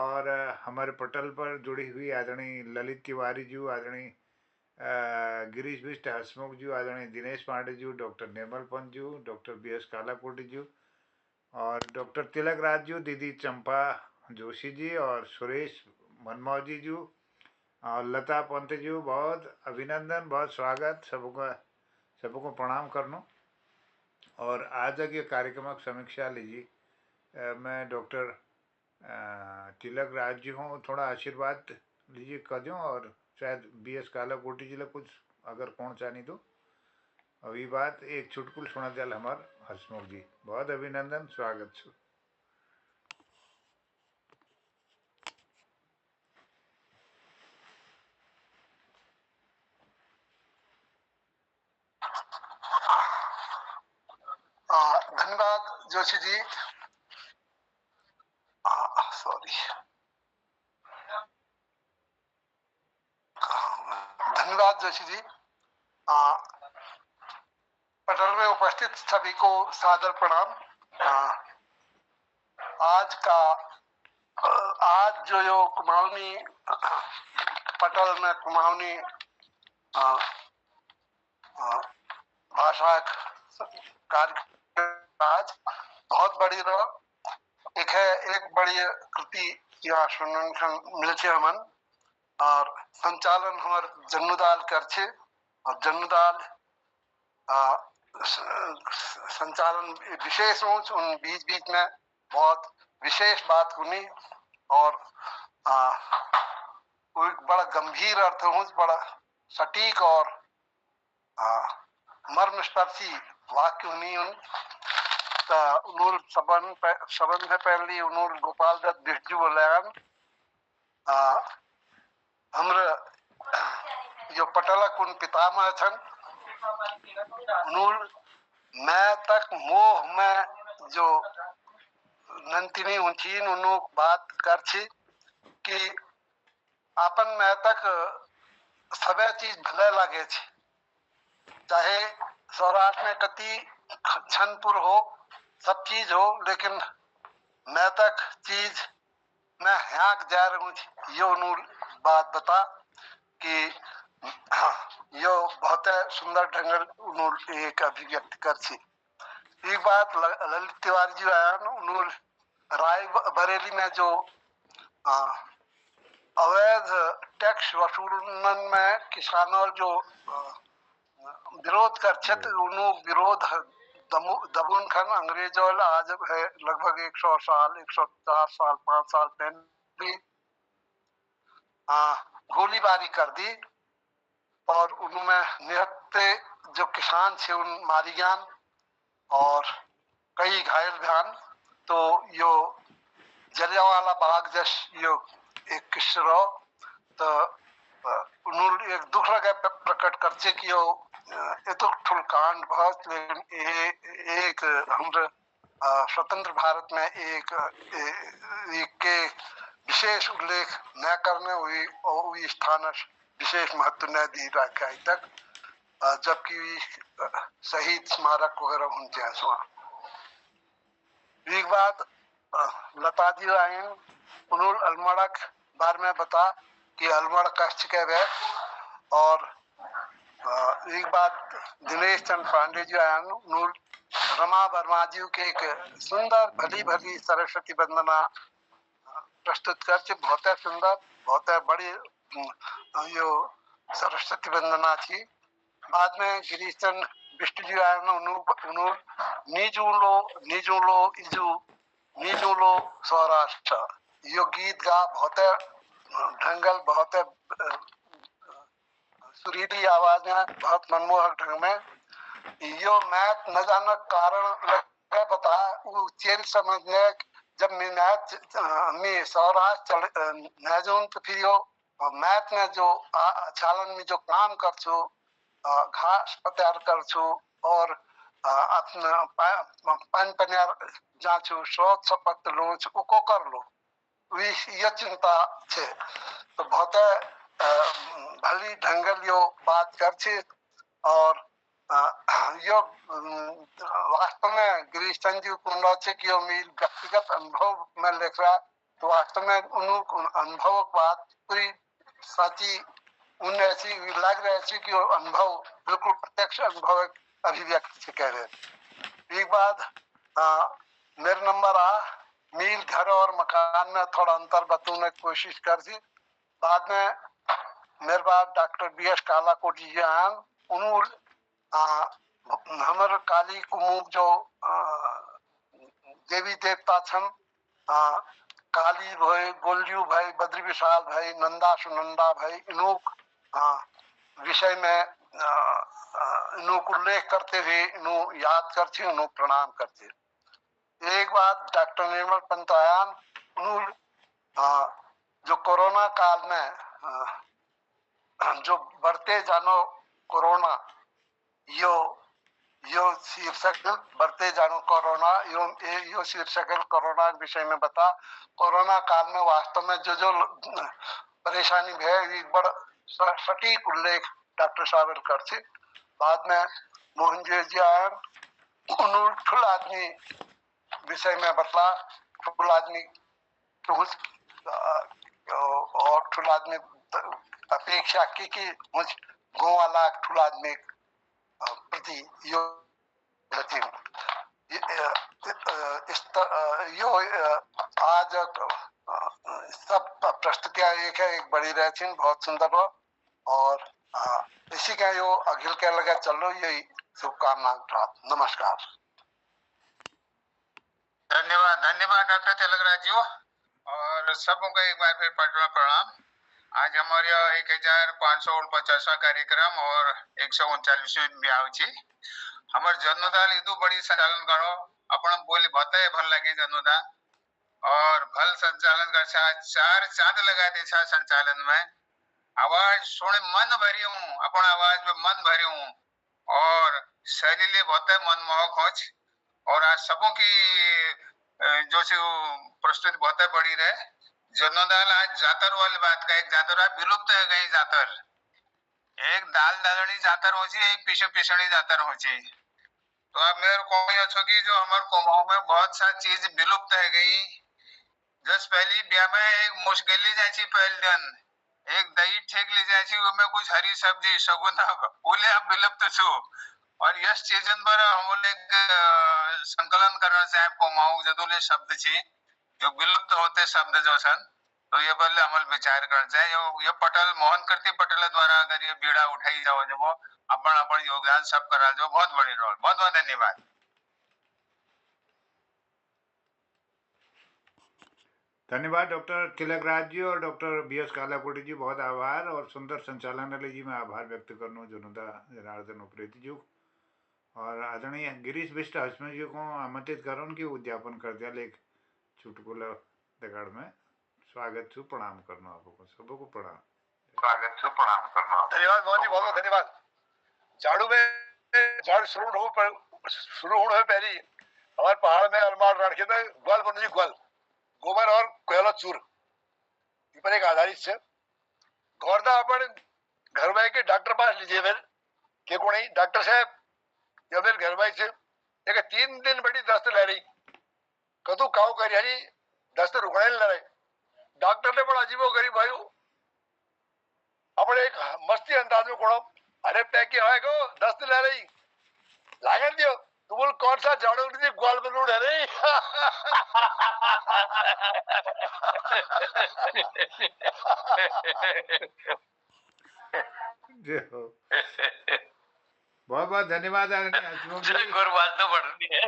और हमारे पटल पर जुड़ी हुई आदरणीय ललित तिवारी जी आदरणीय गिरीश बिष्ट हसमुख जी आदरणीय दिनेश पांडे जी डॉक्टर निर्मल पंत जी डॉक्टर BS कालाकोटी जी और डॉक्टर तिलक राज जी दीदी चंपा जोशी जी और सुरेश मनमौजी जी और लता पंत जी बहुत अभिनंदन बहुत स्वागत सबको प्रणाम करनो और आज के कार्यक्रम की समीक्षा लीजिए मैं डॉक्टर तिलक राज जी हूँ थोड़ा आशीर्वाद लीजिए कर दूँ और शायद BS कालाकोटी जी कुछ अगर कौन चाहनी तो अभी बात एक चुटकुल सुना दिया हमार हसमुख जी बहुत अभिनंदन स्वागत छू। धन्यवाद जोशी जी। सॉरी धन्यवाद जोशी जी। पटल में उपस्थित सभी को सादर प्रणाम। आज जो कुमाऊनी पटल में कुमाऊनी भाषा कार्यक्रम आज बहुत बड़ी रहा एक बड़ी कृति यहाँ सुनने मिलचे हमन और संचालन हमार जन्नुदाल करछे और जन्नुदाल संचालन विशेष ऊंच उन बीच में बहुत विशेष बात सुनी और एक बड़ा गंभीर अर्थ ऊंच बड़ा सटीक और मर्मस्पर्शी वाक्य हुनी उन उन्होंने सबन से पहले उन्होंने गोपाल दत्त बिरजू बोलेगन हमरे जो पटला कुन पितामह छन उन्होंने मैं तक मोह में जो नंतिनी उनचीन उन्हों बात कर छी कि अपन मैं तक सबे चीज भले लगे छे चाहे सौराष्ट्र में कति छनपुर हो सब चीज हो लेकिन मैं तक चीज मैं हाँक जा रहा हूँ यो नूल बात बता कि यो बहुत सुंदर ढंग एक अभिव्यक्त कर छी। एक बात ललित तिवारी जी आया उन्होंने राय बरेली में जो अवैध टैक्स वसूलन में किसानों जो विरोध कर छत उन्हों विरोध दबून खन अंग्रेजों आज है लगभग 100 साल 104 साल 5 साल पहले गोलीबारी कर दी और उनमें निहत्ते जो किसान थे उन मारी जान और कई घायल भ्यान तो यो जलियांवाला बाग जस यो एक किस्रो तो उन्होंने एक दुख लगे प्रकट करते कि यो ये तो ठुल कांड बहुत, लेकिन ये एक हमारे स्वतंत्र भारत में एक के विशेष उल्लेख न करने हुई स्थान विशेष महत्व न दी रखा है तक, जबकि शहीद स्मारक वगैरह होते हैं सो एक बात लता जी आयन उन्होंने अल्मोड़ा के बारे में बता कि अल्मोड़ा कष्ट के वे, और एक बात दिनेश चंद्र पांडे जी आयन उन्होंने रमा वर्मा जी के एक सुंदर भली भली सरस्वती वंदना प्रस्तुत कर, बहुत सुंदर बहुत बड़ी यो सरस्वती वंदना थी। बाद में गिरीश चंद्र बिष्ट जी आयन उन्होंने निजुलो इजू निजुलो सौराष्ट्र यो गीत गा, बहुत ढंगल बहुत सुरीली आवाज में बहुत मनमोहक ढंग में यो मैथ न जाना कारण लगे बता वो चेल समझने जब मैं मैथ में सौराष्ट्र नजून तो फिर यो मैथ में जो चालन में जो काम कर छो घास तैयार कर छो और अपना पान पनियार जाचू स्रोत सपत लो उको कर लो ये चिंता छे तो बहुत भली ढंगल यो बात कर छे। और यो वास्तव में गिरीश चंद्र जी कुंडा छे कि यो मेरी व्यक्तिगत अनुभव में लिख रहा, तो वास्तव में उन अनुभव बात पूरी सच्ची उन ऐसी लग रही थी कि अनुभव बिल्कुल प्रत्यक्ष अनुभव अभिव्यक्ति से कह रहे। एक बात मेरे नंबर मील घर और मकान में थोड़ा अंतर बताने की कोशिश कर दी। बाद में मेरे बाद डॉक्टर BS कालाकोट जी आन उन्होंने हमारे काली कुमुक जो देवी देवता छन काली भाई गोलजू भाई बद्री विशाल भाई नंदा सुनंदा भाई इनोक विषय में इनोक उल्लेख करते हुए इनो याद करते इनो प्रणाम करते। एक बात डॉक्टर निर्मल पंत आयान उन्होंने जो कोरोना काल में जो बढ़ते जानो कोरोना यो शीर्षक बढ़ते जानो कोरोना यो शीर्षक कोरोना विषय में बता। कोरोना काल में वास्तव में जो परेशानी है एक बड़ा सटीक उल्लेख डॉक्टर साहब करते। बाद में मोहन जी आयन उन्होंने ठुल आदमी विषय में बतला ठुल आदमी और ठुल आदमी अपेक्षा की मुझ गो वाला ठुल आदमी प्रति यो आज सब प्रस्तुतियां एक है एक बड़ी रहती बहुत सुंदर हो और इसी का यो अखिल के लगा चलो यही शुभकामना प्राप्त। नमस्कार। धन्यवाद धन्यवाद डॉक्टर तिलकराज जी और सबको एक बार फिर पटना प्रणाम। आज हमारे 1550वां कार्यक्रम और 139वीं ब्याह छी हमार जन्मदाल इदु बड़ी संचालन करो अपन बोली बताए भल लगे जन्मदान और भल संचालन कर चार चांद लगा दे छा संचालन में आवाज सुने मन भरी हूँ अपन आवाज में मन भरी हूँ और शैली बहुत मनमोहक हो और आज सबों की जो प्रस्तुति बहुत बड़ी रहे। जन्मदाल आज जातर वाली बात का एक जातर विलुप्त है गई जातर एक दाल दालनी जातर हो एक पीछे पिछड़ी जातर हो तो आप मेरे को अच्छो की जो हमारे कुमाऊं में बहुत सा चीज विलुप्त है गई। जस पहली ब्याह में एक मुश्किल जाए पहले दिन एक दही ठेक ली जाए उसमें कुछ हरी सब्जी सगुना बोले हम विलुप्त छू और यस चीजन पर हम एक संकलन करना चाहे कुमाऊं जदुले शब्द छी जो विलुप्त होते शब्द जो सन तो ये बल्ले अमल विचार करना चाहिए। ये पटल मोहन कृति पटल द्वारा अगर ये बीड़ा उठाई जाओ जो वो अपन अपन योगदान सब करा जो बहुत बड़ी रोल। बहुत बहुत धन्यवाद। धन्यवाद डॉक्टर तिलकराज जी और डॉक्टर BS कालाकोटी जी बहुत आभार और सुंदर संचालन जी मैं आभार व्यक्त करनो जनता जनार्दन उप्रेती जी और आदरणीय गिरीश बिष्ट हसमे जी को आमंत्रित करो कि उद्यापन कर दिया लेख चुटकुला दगाड़ में स्वागत छु प्रणाम करना आपको सबको प्रणाम स्वागत छु प्रणाम करना धन्यवाद मोहन जी, बहुत बहुत धन्यवाद। झाड़ू में झाड़ू शुरू होने पहले हमारे पहाड़ में अलमार राखे थे ग्वाल बन जी ग्वाल गोबर और कोयला चूर इ पर एक आधारित से गौरदा अपन घर में के डॉक्टर पास लीजिए फिर के को नहीं डॉक्टर साहब या फिर घर में से एक 3 दिन बड़ी दस्त ले रही कदू काव करी हरी दस्त रुकने ले रहे डॉक्टर ने बड़ा अजीबो गरीब भाई अपने एक मस्ती अंदाज में कोड़ो अरे पैके आएगो दस्त ले रही लागन दियो तू बोल कौन सा झाड़ू दी ग्वाल बनूड़ है रे जो बहुत बहुत धन्यवाद आदरणीय हसमुख जी। गुरबाज बढ़ रही है।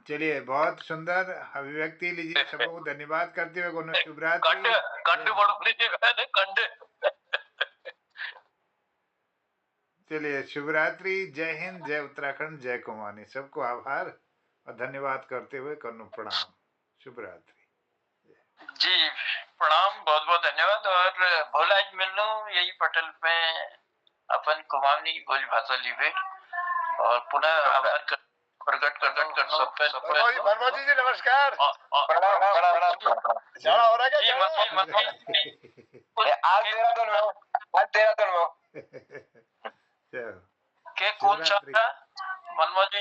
चलिए बहुत सुंदर अभिव्यक्ति लीजिए सबको धन्यवाद करते हुए कोनो शुभरात्रि कंड बढ़ रही है कंड। चलिए शुभरात्रि जय हिंद जय उत्तराखंड जय कुमानी सबको आभार और धन्यवाद करते हुए कनु प्रणाम शुभरात्रि जी प्रणाम बहुत बहुत धन्यवाद और भोला आज मिलनो यही पटल में अपन कुमाऊनी बोली भाषा लिवे और पुनः आभार प्रकट करना सब पे वर्मा जी जी नमस्कार प्रणाम प्रणाम झाड़ा हो रहा है जी क्या मत आज देहरादून में चलो के कौन सा शुभरात्रि। मनमोहन जी